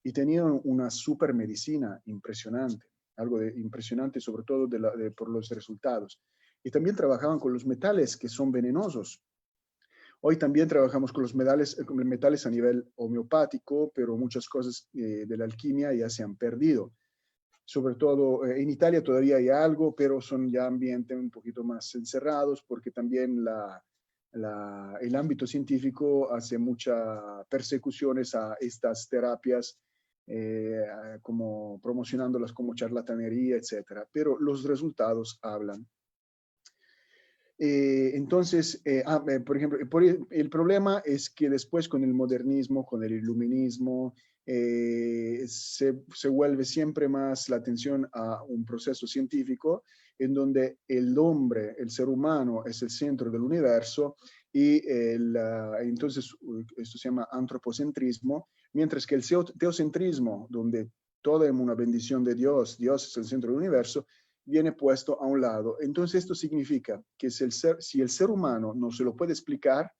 y tenían una super medicina impresionante, algo impresionante sobre todo por los resultados. Y también trabajaban con los metales que son venenosos. Hoy también trabajamos con los metales a nivel homeopático, pero muchas cosas de la alquimia ya se han perdido. Sobre todo en Italia todavía hay algo, pero son ya ambientes un poquito más encerrados porque también el ámbito científico hace muchas persecuciones a estas terapias, como promocionándolas como charlatanería, etcétera. Pero los resultados hablan. Entonces, por ejemplo, el problema es que después con el modernismo, con el iluminismo, se vuelve siempre más la atención a un proceso científico en donde el hombre, el ser humano, es el centro del universo y entonces esto se llama antropocentrismo, mientras que el teocentrismo, donde toda es una bendición de Dios, Dios es el centro del universo, viene puesto a un lado. Entonces esto significa que si el ser humano no se lo puede explicar,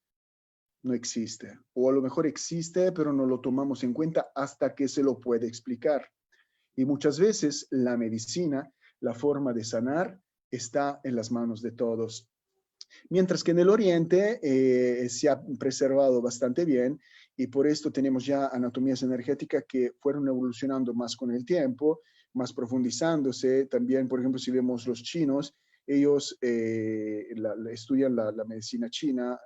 no existe. O a lo mejor existe, pero no lo tomamos en cuenta hasta que se lo puede explicar. Y muchas veces la medicina, la forma de sanar, está en las manos de todos. Mientras que en el Oriente se ha preservado bastante bien y por esto tenemos ya anatomías energéticas que fueron evolucionando más con el tiempo, más profundizándose. También, por ejemplo, si vemos los chinos, ellos estudian la medicina china,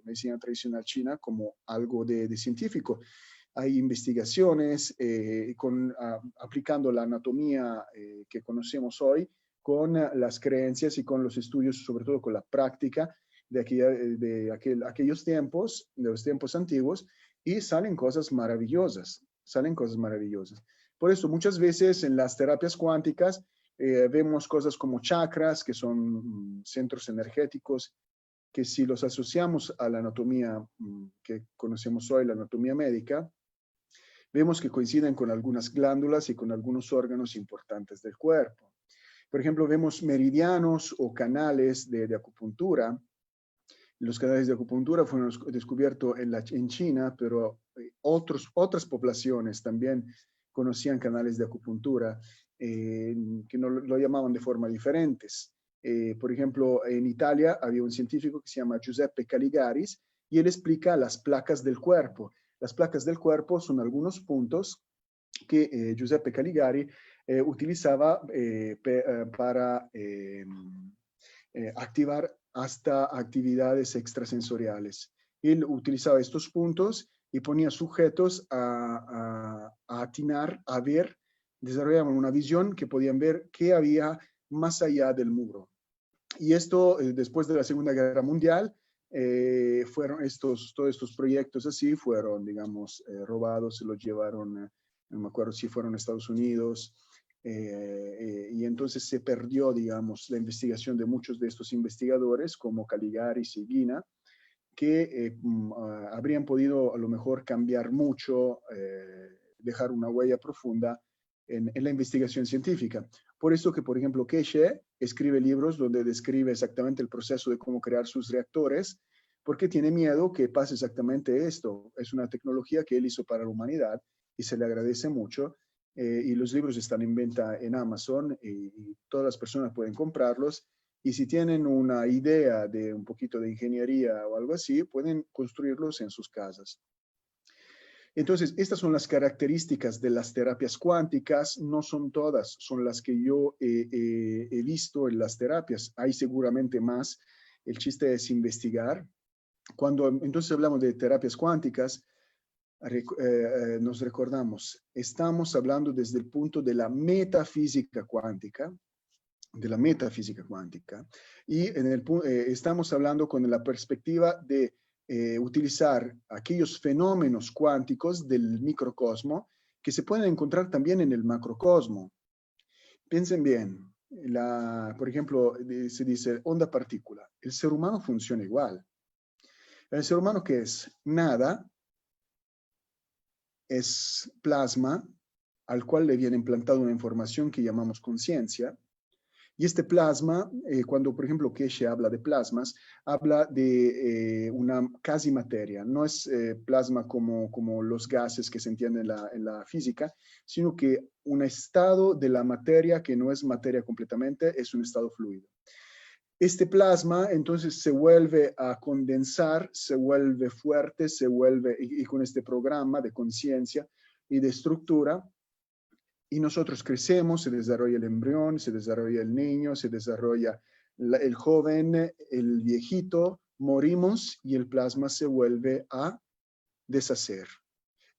medicina tradicional china, como algo de científico. hay investigaciones aplicando la anatomía que conocemos hoy con las creencias y con los estudios, sobre todo con la práctica de aquellos tiempos, de los tiempos antiguos, y salen cosas maravillosas, salen cosas maravillosas. Por eso muchas veces en las terapias cuánticas vemos cosas como chakras, que son centros energéticos, que si los asociamos a la anatomía que conocemos hoy, la anatomía médica, vemos que coinciden con algunas glándulas y con algunos órganos importantes del cuerpo. Por ejemplo, vemos meridianos o canales de acupuntura. Los canales de acupuntura fueron descubiertos en China, pero otras poblaciones también conocían canales de acupuntura que no lo llamaban de forma diferentes. Por ejemplo, en Italia había un científico que se llama Giuseppe Caligaris y él explica las placas del cuerpo. Las placas del cuerpo son algunos puntos que Giuseppe Caligari utilizaba para activar hasta actividades extrasensoriales. Él utilizaba estos puntos y ponía sujetos a atinar, a ver, desarrollaban una visión que podían ver qué había más allá del muro. Y esto, después de la Segunda Guerra Mundial, todos estos proyectos así fueron, digamos, robados, se los llevaron, no me acuerdo si fueron a Estados Unidos, y entonces se perdió, digamos, la investigación de muchos de estos investigadores, como Caligaris y Guina, que habrían podido a lo mejor cambiar mucho, dejar una huella profunda en la investigación científica. Por eso que, por ejemplo, Keshe escribe libros donde describe exactamente el proceso de cómo crear sus reactores, porque tiene miedo que pase exactamente esto. Es una tecnología que él hizo para la humanidad y se le agradece mucho. Y los libros están en venta en Amazon y todas las personas pueden comprarlos. Y si tienen una idea de un poquito de ingeniería o algo así, pueden construirlos en sus casas. Entonces, estas son las características de las terapias cuánticas, no son todas, son las que yo he visto en las terapias. Hay seguramente más, el chiste es investigar. Cuando entonces hablamos de terapias cuánticas, nos recordamos, estamos hablando desde el punto de la metafísica cuántica, y estamos hablando con la perspectiva de utilizar aquellos fenómenos cuánticos del microcosmo que se pueden encontrar también en el macrocosmo. Piensen bien, por ejemplo, se dice onda partícula. El ser humano funciona igual. El ser humano, ¿qué es? Nada, es plasma al cual le viene implantada una información que llamamos conciencia. Y este plasma, cuando por ejemplo Keshe habla de plasmas, habla de una casi materia. No es plasma como los gases que se entienden en la física, sino que un estado de la materia que no es materia completamente, es un estado fluido. Este plasma entonces se vuelve a condensar, se vuelve fuerte, y con este programa de conciencia y de estructura, y nosotros crecemos, se desarrolla el embrión, se desarrolla el niño, se desarrolla el joven, el viejito, morimos y el plasma se vuelve a deshacer.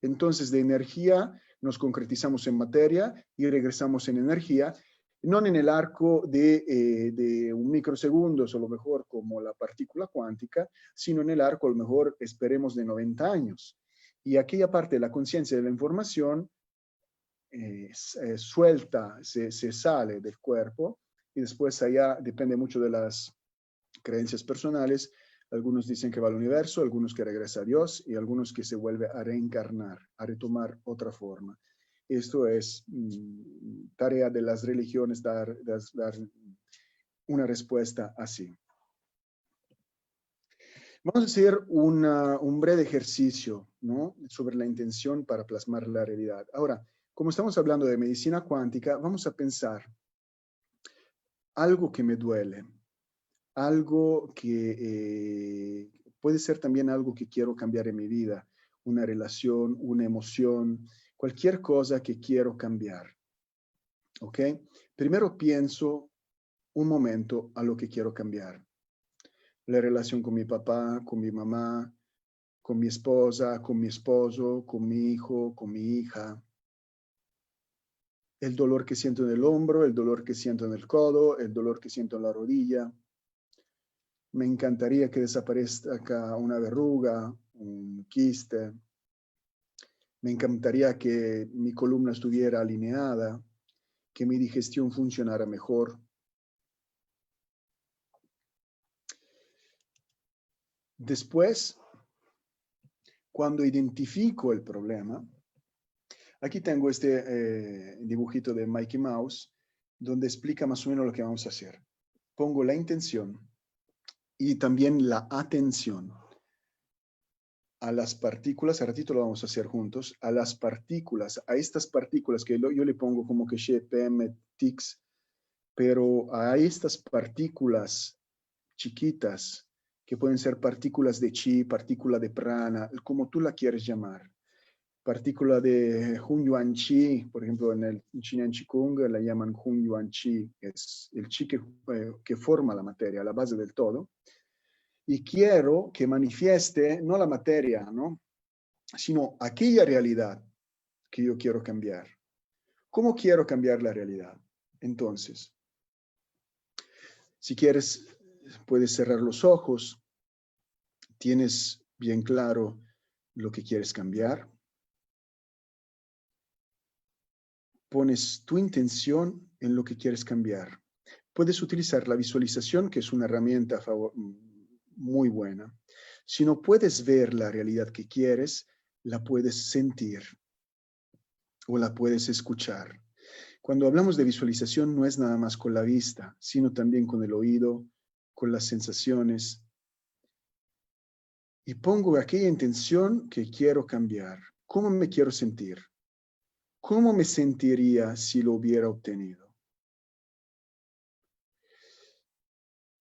Entonces, de energía nos concretizamos en materia y regresamos en energía, no en el arco de un microsegundo, a lo mejor como la partícula cuántica, sino en el arco, a lo mejor, esperemos, de 90 años. Y aquella parte de la conciencia de la información suelta, se sale del cuerpo y después allá depende mucho de las creencias personales. Algunos dicen que va al universo, algunos que regresa a Dios y algunos que se vuelve a reencarnar, a retomar otra forma. Esto es tarea de las religiones dar una respuesta así. Vamos a hacer un breve ejercicio, ¿no?, sobre la intención para plasmar la realidad. Ahora, como estamos hablando de medicina cuántica, vamos a pensar algo que me duele, algo que puede ser también algo que quiero cambiar en mi vida, una relación, una emoción, cualquier cosa que quiero cambiar. ¿Ok? Primero pienso un momento a lo que quiero cambiar. La relación con mi papá, con mi mamá, con mi esposa, con mi esposo, con mi hijo, con mi hija. El dolor que siento en el hombro, el dolor que siento en el codo, el dolor que siento en la rodilla. Me encantaría que desaparezca una verruga, un quiste. Me encantaría que mi columna estuviera alineada, que mi digestión funcionara mejor. Después, cuando identifico el problema, aquí tengo este dibujito de Mickey Mouse, donde explica más o menos lo que vamos a hacer. Pongo la intención y también la atención a las partículas, a ratito lo vamos a hacer juntos, a las partículas, a estas partículas que yo le pongo como que PM, TICS, pero a estas partículas chiquitas, que pueden ser partículas de chi, partícula de prana, como tú la quieres llamar. Partícula de Hun Yuan Chi, por ejemplo, en el Shinyan Qigong la llaman Hun Yuan Chi, que es el chi que forma la materia, la base del todo. Y quiero que manifieste no la materia, ¿no?, sino aquella realidad que yo quiero cambiar. ¿Cómo quiero cambiar la realidad? Entonces, si quieres, puedes cerrar los ojos. ¿Tienes bien claro lo que quieres cambiar? Pones tu intención en lo que quieres cambiar. Puedes utilizar la visualización, que es una herramienta muy buena. Si no puedes ver la realidad que quieres, la puedes sentir o la puedes escuchar. Cuando hablamos de visualización, no es nada más con la vista, sino también con el oído, con las sensaciones. Y pongo aquella intención que quiero cambiar. ¿Cómo me quiero sentir? ¿Cómo me sentiría si lo hubiera obtenido?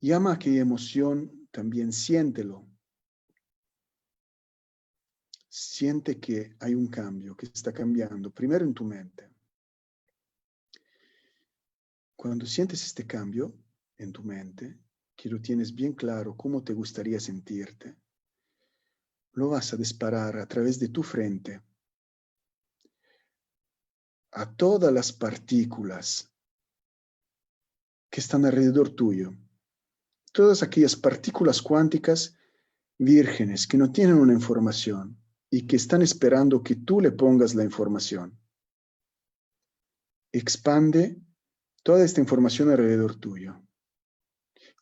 Llama a aquella emoción, también siéntelo. Siente que hay un cambio, que está cambiando, primero en tu mente. Cuando sientes este cambio en tu mente, que lo tienes bien claro cómo te gustaría sentirte, lo vas a disparar a través de tu frente a todas las partículas que están alrededor tuyo. Todas aquellas partículas cuánticas vírgenes que no tienen una información y que están esperando que tú le pongas la información. Expande toda esta información alrededor tuyo.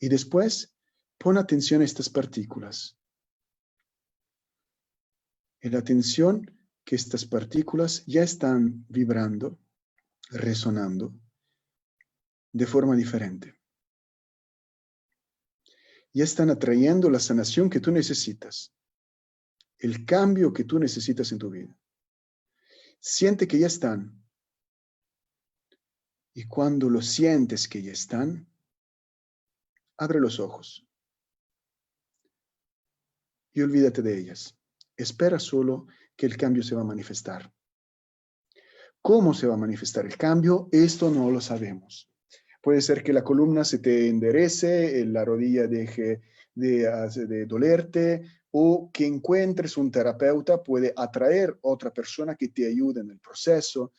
Y después, pon atención a estas partículas. Y la atención que estas partículas ya están vibrando, resonando de forma diferente. Ya están atrayendo la sanación que tú necesitas, el cambio que tú necesitas en tu vida. Siente que ya están. Y cuando lo sientes que ya están, abre los ojos y olvídate de ellas. Espera solo que el cambio se va a manifestar. ¿Cómo se va a manifestar el cambio? Esto no lo sabemos. Puede ser que la columna se te enderece, la rodilla deje de dolerte, o que encuentres un terapeuta, puede atraer otra persona que te ayude en el proceso.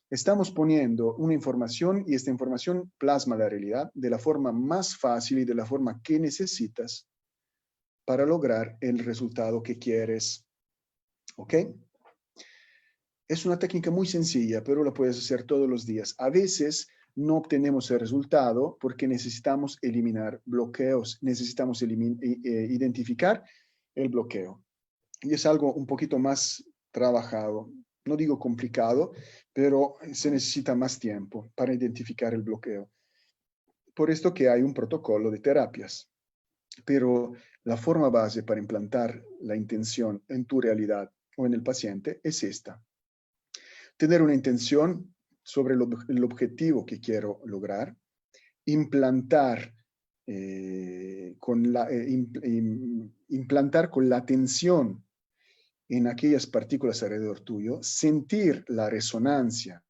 Estamos poniendo una información y esta información plasma la realidad de la forma más fácil y de la forma que necesitas para lograr el resultado que quieres. ¿Ok? Es una técnica muy sencilla, pero la puedes hacer todos los días. A veces no obtenemos el resultado porque necesitamos eliminar bloqueos, necesitamos identificar el bloqueo. Y es algo un poquito más trabajado. No digo complicado, pero se necesita más tiempo para identificar el bloqueo. Por esto que hay un protocolo de terapias. Pero la forma base para implantar la intención en tu realidad o en el paciente es esta. Tener una intención sobre el objetivo que quiero lograr, implantar implantar con la atención en aquellas partículas alrededor tuyo, sentir la resonancia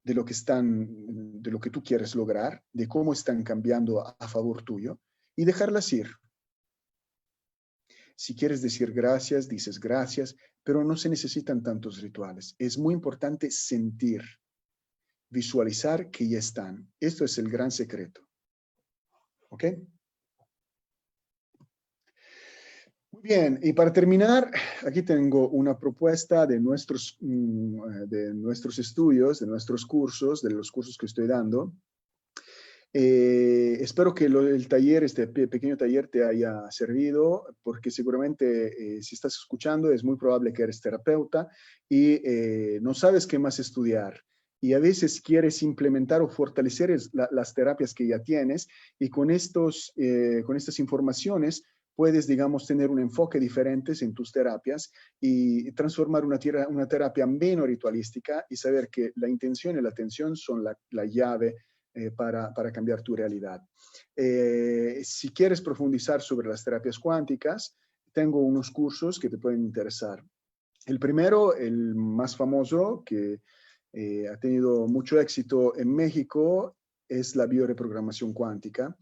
de lo que tú quieres lograr, de cómo están cambiando a favor tuyo, y dejarlas ir. Si quieres decir gracias, dices gracias, pero no se necesitan tantos rituales. Es muy importante sentir, visualizar que ya están. Esto es el gran secreto. ¿Ok? Muy bien, y para terminar, aquí tengo una propuesta de nuestros estudios, de nuestros cursos, de los cursos que estoy dando. Espero que el taller, este pequeño taller, te haya servido, porque seguramente si estás escuchando es muy probable que eres terapeuta y no sabes qué más estudiar. Y a veces quieres implementar o fortalecer las terapias que ya tienes, y con estas informaciones puedes, digamos, tener un enfoque diferente en tus terapias y transformar una terapia menos ritualística y saber que la intención y la atención son la llave para cambiar tu realidad. Si quieres profundizar sobre las terapias cuánticas, tengo unos cursos que te pueden interesar. El primero, el más famoso, que ha tenido mucho éxito en México, es la bioreprogramación cuántica.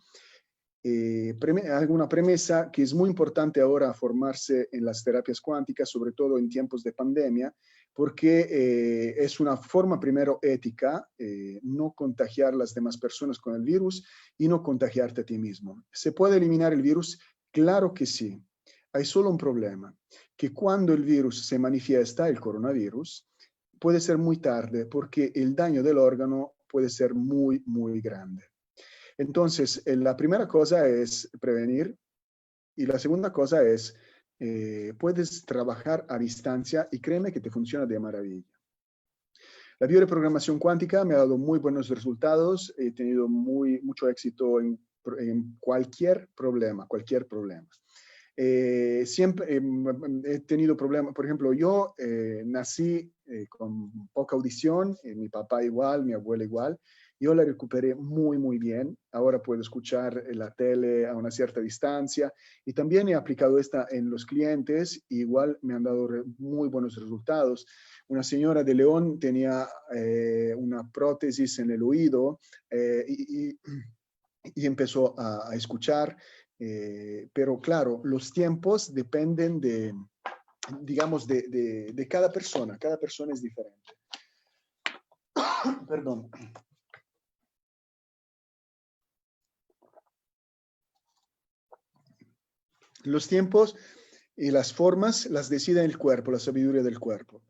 Alguna premisa que es muy importante ahora formarse en las terapias cuánticas, sobre todo en tiempos de pandemia, porque es una forma primero ética, no contagiar a las demás personas con el virus y no contagiarte a ti mismo. ¿Se puede eliminar el virus? Claro que sí. Hay solo un problema, que cuando el virus se manifiesta, el coronavirus, puede ser muy tarde porque el daño del órgano puede ser muy, muy grande. Entonces, la primera cosa es prevenir y la segunda cosa es, puedes trabajar a distancia y créeme que te funciona de maravilla. La bioreprogramación cuántica me ha dado muy buenos resultados, he tenido mucho éxito en cualquier problema, siempre he tenido problemas, por ejemplo, yo nací con poca audición, mi papá igual, mi abuela igual. Yo la recuperé muy, muy bien. Ahora puedo escuchar la tele a una cierta distancia y también he aplicado esta en los clientes. Igual me han dado muy buenos resultados. Una señora de León tenía una prótesis en el oído y empezó a escuchar. Pero claro, los tiempos dependen digamos, de cada persona. Cada persona es diferente. Perdón. Los tiempos y las formas las decide el cuerpo, la sabiduría del cuerpo.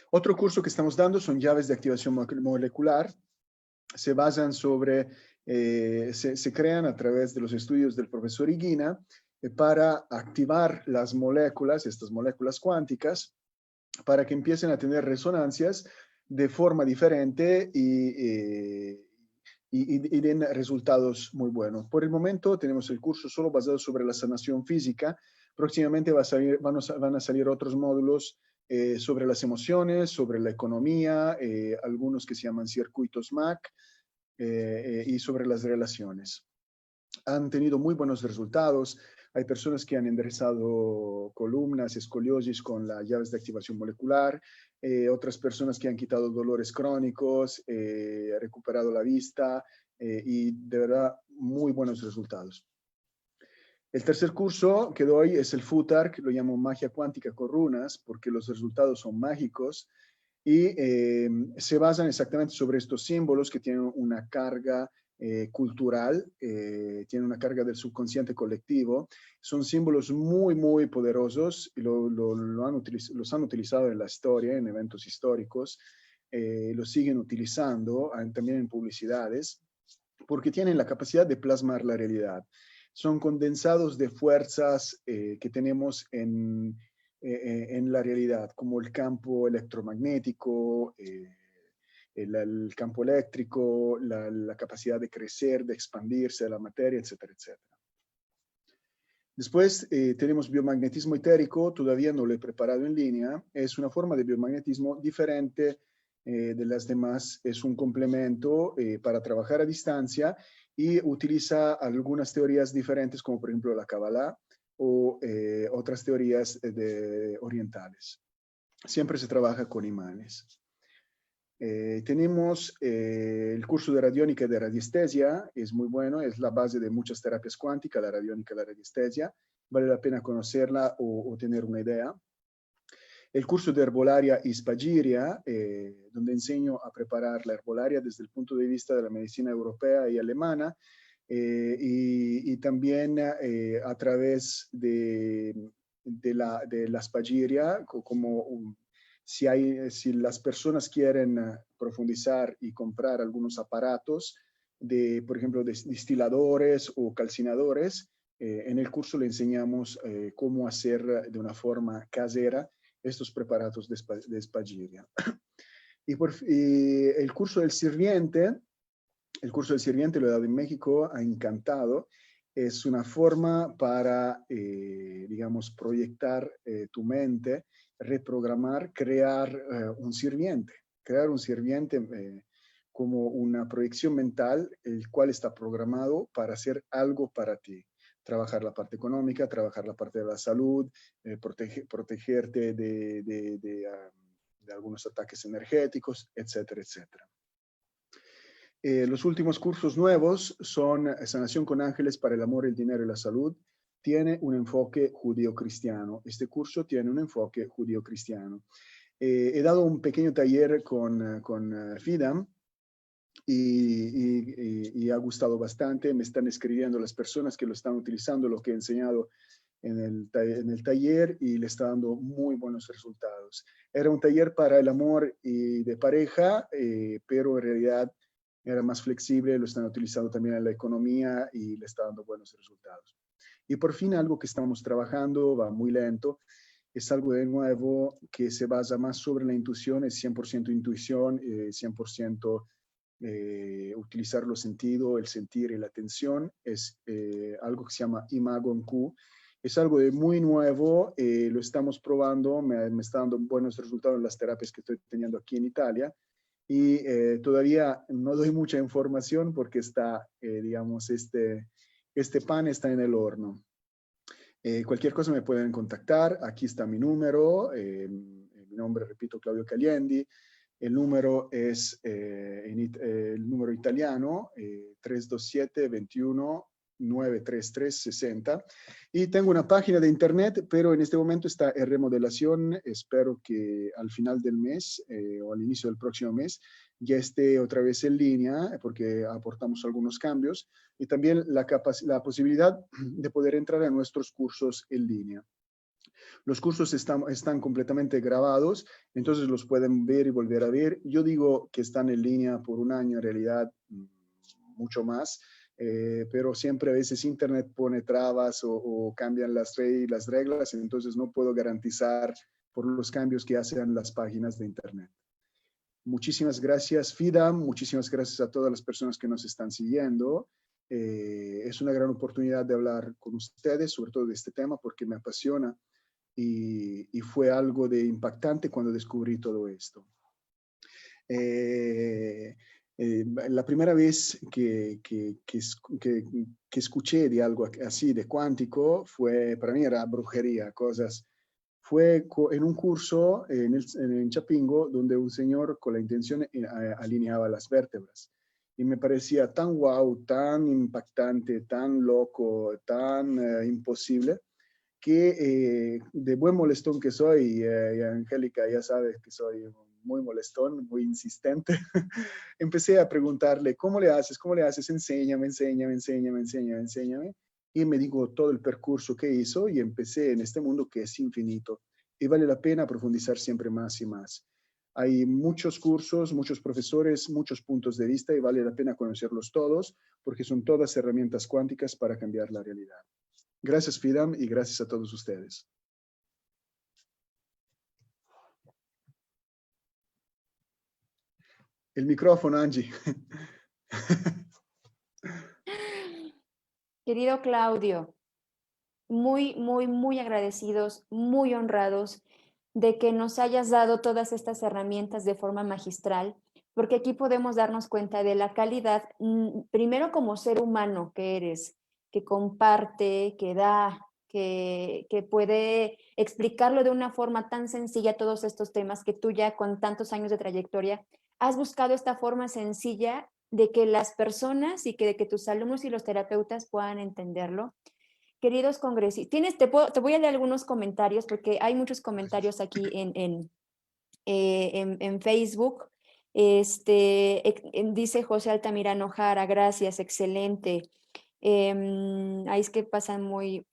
Otro curso que estamos dando son llaves de activación molecular. Se basan se crean a través de los estudios del profesor Higuina para activar las moléculas, estas moléculas cuánticas, para que empiecen a tener resonancias de forma diferente y den resultados muy buenos. Por el momento tenemos el curso solo basado sobre la sanación física. Próximamente van a salir otros módulos sobre las emociones, sobre la economía, algunos que se llaman circuitos MAC y sobre las relaciones. Han tenido muy buenos resultados. Hay personas que han enderezado columnas, escoliosis con las llaves de activación molecular, otras personas que han quitado dolores crónicos, recuperado la vista y de verdad muy buenos resultados. El tercer curso que doy es el FUTAR, que lo llamo magia cuántica con runas, porque los resultados son mágicos y se basan exactamente sobre estos símbolos que tienen una carga cultural, tienen una carga del subconsciente colectivo. Son símbolos muy, muy poderosos y los han utilizado en la historia, en eventos históricos, los siguen utilizando también en publicidades, porque tienen la capacidad de plasmar la realidad. Son condensados de fuerzas que tenemos en la realidad, como el campo electromagnético, el campo eléctrico, la capacidad de crecer, de expandirse de la materia, etcétera, etcétera. Después tenemos biomagnetismo etérico, todavía no lo he preparado en línea, es una forma de biomagnetismo diferente de las demás, es un complemento para trabajar a distancia y utiliza algunas teorías diferentes, como por ejemplo la Kabbalah o otras teorías orientales. Siempre se trabaja con imanes. Tenemos el curso de radiónica y de radiestesia, es muy bueno, es la base de muchas terapias cuánticas, la radiónica y la radiestesia. vale la pena conocerla o tener una idea. El curso de herbolaria y spagyria, donde enseño a preparar la herbolaria desde el punto de vista de la medicina europea y alemana, y también a través de la spagyria, como si las personas quieren profundizar y comprar algunos aparatos, por ejemplo, de destiladores o calcinadores, en el curso le enseñamos cómo hacer de una forma casera estos preparados de spagyria. Y el curso del sirviente lo he dado en México, ha encantado. Es una forma para, digamos, proyectar tu mente, reprogramar, crear un sirviente. Crear un sirviente como una proyección mental, el cual está programado para hacer algo para ti. Trabajar la parte económica, trabajar la parte de la salud, protegerte de algunos ataques energéticos, etcétera, etcétera. Los últimos cursos nuevos son Sanación con Ángeles para el Amor, el Dinero y la Salud. Tiene un enfoque judío-cristiano. Este curso tiene un enfoque judío-cristiano. He dado un pequeño taller con FIDAM y ha gustado bastante. Me están escribiendo las personas que lo están utilizando, lo que he enseñado en el taller, y le está dando muy buenos resultados. Era un taller para el amor y de pareja, pero en realidad era más flexible, lo están utilizando también en la economía y le está dando buenos resultados. Y por fin algo que estamos trabajando, va muy lento, es algo de nuevo que se basa más sobre la intuición, es 100% intuición, 100% utilizar los sentidos, el sentir y la atención. Es algo que se llama Imagon Q. Es algo de muy nuevo, lo estamos probando, me está dando buenos resultados en las terapias que estoy teniendo aquí en Italia. Y todavía no doy mucha información porque está, digamos, este pan está en el horno. Cualquier cosa me pueden contactar. Aquí está mi número. Mi nombre, repito, Claudio Caliendo. El número es el número italiano, 327-21-933-60. Y tengo una página de internet, pero en este momento está en remodelación. Espero que al final del mes o al inicio del próximo mes ya esté otra vez en línea, porque aportamos algunos cambios. Y también la posibilidad de poder entrar a nuestros cursos en línea. Los cursos están completamente grabados, entonces los pueden ver y volver a ver. Yo digo que están en línea por un año, en realidad mucho más, pero siempre a veces Internet pone trabas o cambian las reglas, entonces no puedo garantizar por los cambios que hacen las páginas de Internet. Muchísimas gracias, FIDAM, muchísimas gracias a todas las personas que nos están siguiendo. Es una gran oportunidad de hablar con ustedes, sobre todo de este tema, porque me apasiona. Y fue algo de impactante cuando descubrí todo esto. La primera vez que escuché de algo así, de cuántico, para mí era brujería, cosas. Fue en un curso en Chapingo, donde un señor con la intención alineaba las vértebras. Y me parecía tan wow, tan impactante, tan loco, tan imposible, que de buen molestón que soy, y Angélica ya sabe que soy muy molestón, muy insistente, empecé a preguntarle, ¿cómo le haces? ¿Cómo le haces? Enséñame, enséñame, enséñame, enséñame, enséñame. Y me dijo todo el percurso que hizo y empecé en este mundo que es infinito y vale la pena profundizar siempre más y más. Hay muchos cursos, muchos profesores, muchos puntos de vista y vale la pena conocerlos todos porque son todas herramientas cuánticas para cambiar la realidad. Gracias, FIDAM, y gracias a todos ustedes. El micrófono, Angie. Querido Claudio, muy, muy, muy agradecidos, muy honrados de que nos hayas dado todas estas herramientas de forma magistral, porque aquí podemos darnos cuenta de la calidad, primero como ser humano que eres, que comparte, que da, que puede explicarlo de una forma tan sencilla todos estos temas que tú ya con tantos años de trayectoria has buscado esta forma sencilla de que las personas y de que tus alumnos y los terapeutas puedan entenderlo, queridos congresistas, te voy a leer algunos comentarios porque hay muchos comentarios aquí en Facebook. Dice José Altamirano Jara, gracias, excelente. Ahí es que pasan muy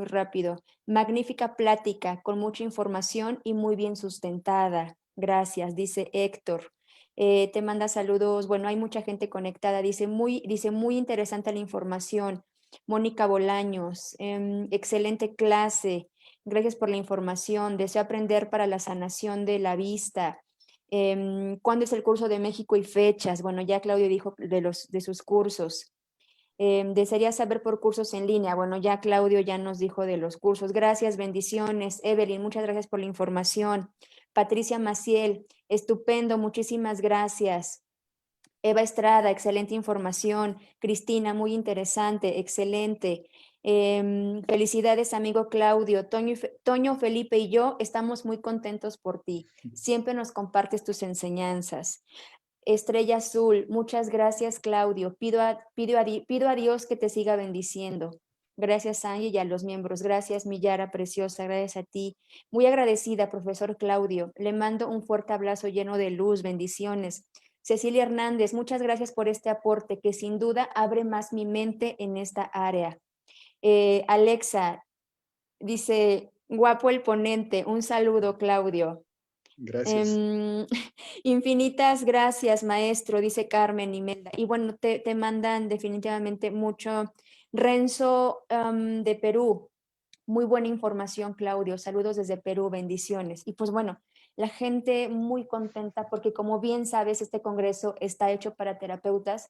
rápido. Magnífica plática, con mucha información y muy bien sustentada. Gracias, dice Héctor. Te manda saludos. Bueno, hay mucha gente conectada. Dice muy interesante la información. Mónica Bolaños, excelente clase. Gracias por la información. Deseo aprender para la sanación de la vista. ¿Cuándo es el curso de México y fechas? Bueno, ya Claudio dijo de sus cursos. Desearía saber por cursos en línea. Bueno, ya Claudio ya nos dijo de los cursos. Gracias, bendiciones. Evelyn, muchas gracias por la información. Patricia Maciel, estupendo, muchísimas gracias. Eva Estrada, excelente información. Cristina, muy interesante, excelente. Felicidades, amigo Claudio. Toño, Felipe y yo estamos muy contentos por ti. Siempre nos compartes tus enseñanzas. Estrella Azul, muchas gracias, Claudio. Pido a Dios que te siga bendiciendo. Gracias, Angie, y a los miembros. Gracias, Millara, preciosa. Gracias a ti. Muy agradecida, profesor Claudio. Le mando un fuerte abrazo lleno de luz. Bendiciones. Cecilia Hernández, muchas gracias por este aporte que sin duda abre más mi mente en esta área. Alexa dice, guapo el ponente. Un saludo, Claudio. Gracias. Infinitas gracias, maestro, dice Carmen Imelda. Y bueno, te mandan definitivamente mucho. Renzo de Perú, muy buena información, Claudio. Saludos desde Perú, bendiciones. Y pues bueno, la gente muy contenta porque como bien sabes, este congreso está hecho para terapeutas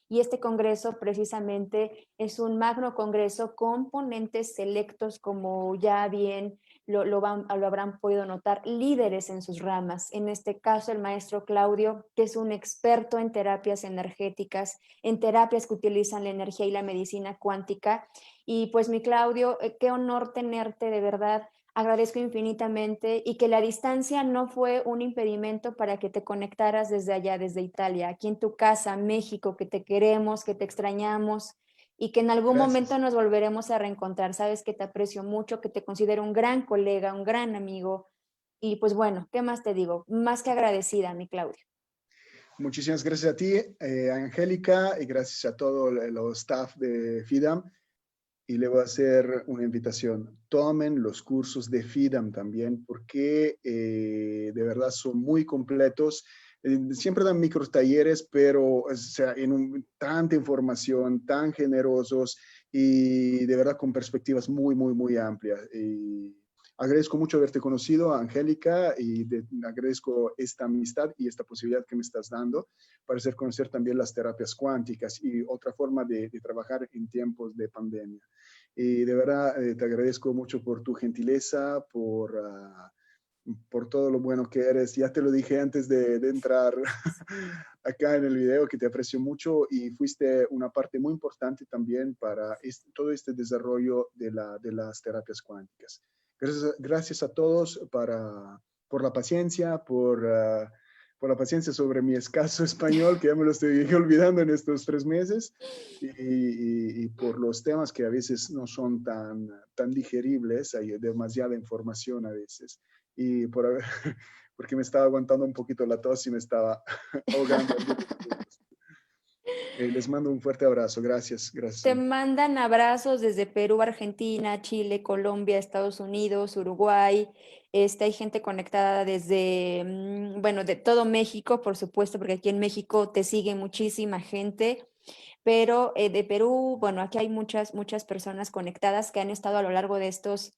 y este congreso precisamente es un magno congreso con ponentes selectos, como ya bien lo habrán podido notar, líderes en sus ramas. En este caso, el maestro Claudio, que es un experto en terapias energéticas, en terapias que utilizan la energía y la medicina cuántica. Y pues mi Claudio, qué honor tenerte, de verdad. Agradezco infinitamente y que la distancia no fue un impedimento para que te conectaras desde allá, desde Italia, aquí en tu casa, México, que te queremos, que te extrañamos y que en algún momento Gracias. nos volveremos a reencontrar. Sabes que te aprecio mucho, que te considero un gran colega, un gran amigo. Y pues bueno, ¿qué más te digo? Más que agradecida, mi Claudio. Muchísimas gracias a ti, Angélica, y gracias a todo el staff de FIDAM. Y le voy a hacer una invitación. Tomen los cursos de FIDAM también, porque de verdad son muy completos. Siempre dan micros talleres, pero o sea, tanta información, tan generosos y de verdad con perspectivas muy, muy, muy amplias. Y agradezco mucho haberte conocido, Angélica, y agradezco esta amistad y esta posibilidad que me estás dando para hacer conocer también las terapias cuánticas y otra forma de trabajar en tiempos de pandemia. Y de verdad te agradezco mucho por tu gentileza, por todo lo bueno que eres. Ya te lo dije antes de entrar acá en el video, que te aprecio mucho y fuiste una parte muy importante también para todo este desarrollo de las terapias cuánticas. Gracias a todos por la paciencia, por la paciencia sobre mi escaso español, que ya me lo estoy olvidando en estos 3 meses, y por los temas que a veces no son tan digeribles, hay demasiada información a veces, y porque me estaba aguantando un poquito la tos y me estaba ahogando algunos minutos. Les mando un fuerte abrazo, gracias, gracias. Te mandan abrazos desde Perú, Argentina, Chile, Colombia, Estados Unidos, Uruguay. Hay gente conectada desde, bueno, de todo México, por supuesto, porque aquí en México te sigue muchísima gente, pero de Perú, bueno, aquí hay muchas personas conectadas que han estado a lo largo de estos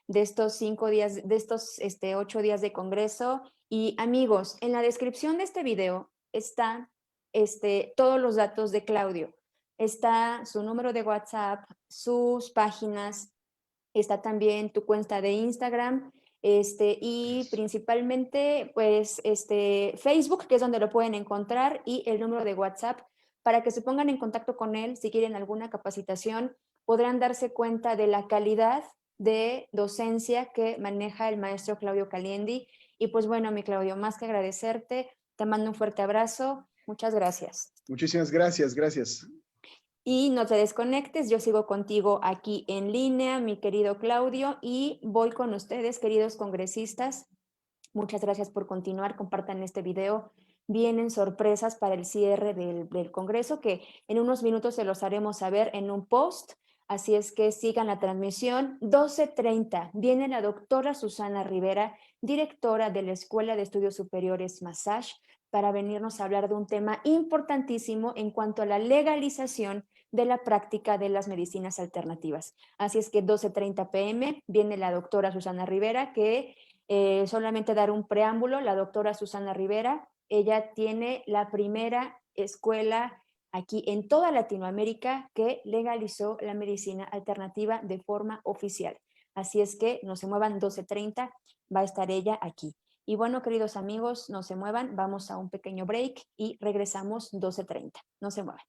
5 días, de estos 8 días de congreso. Y amigos, en la descripción de este video está todos los datos de Claudio. Está su número de WhatsApp, sus páginas, está también tu cuenta de Instagram, y principalmente pues Facebook, que es donde lo pueden encontrar, y el número de WhatsApp para que se pongan en contacto con él si quieren alguna capacitación. Podrán darse cuenta de la calidad de docencia que maneja el maestro Claudio Caliendi. Y pues bueno, mi Claudio, más que agradecerte, te mando un fuerte abrazo. Muchas gracias. Muchísimas gracias, gracias. Y no te desconectes, yo sigo contigo aquí en línea, mi querido Claudio, y voy con ustedes, queridos congresistas. Muchas gracias por continuar, compartan este video. Vienen sorpresas para el cierre del Congreso que en unos minutos se los haremos saber en un post, así es que sigan la transmisión. 12:30 viene la doctora Susana Rivera, directora de la Escuela de Estudios Superiores Massage, para venirnos a hablar de un tema importantísimo en cuanto a la legalización de la práctica de las medicinas alternativas. Así es que 12:30 p.m. viene la doctora Susana Rivera, que solamente dar un preámbulo, la doctora Susana Rivera, ella tiene la primera escuela aquí en toda Latinoamérica que legalizó la medicina alternativa de forma oficial. Así es que no se muevan, 12:30 va a estar ella aquí. Y bueno, queridos amigos, no se muevan, vamos a un pequeño break y regresamos 12:30. No se muevan.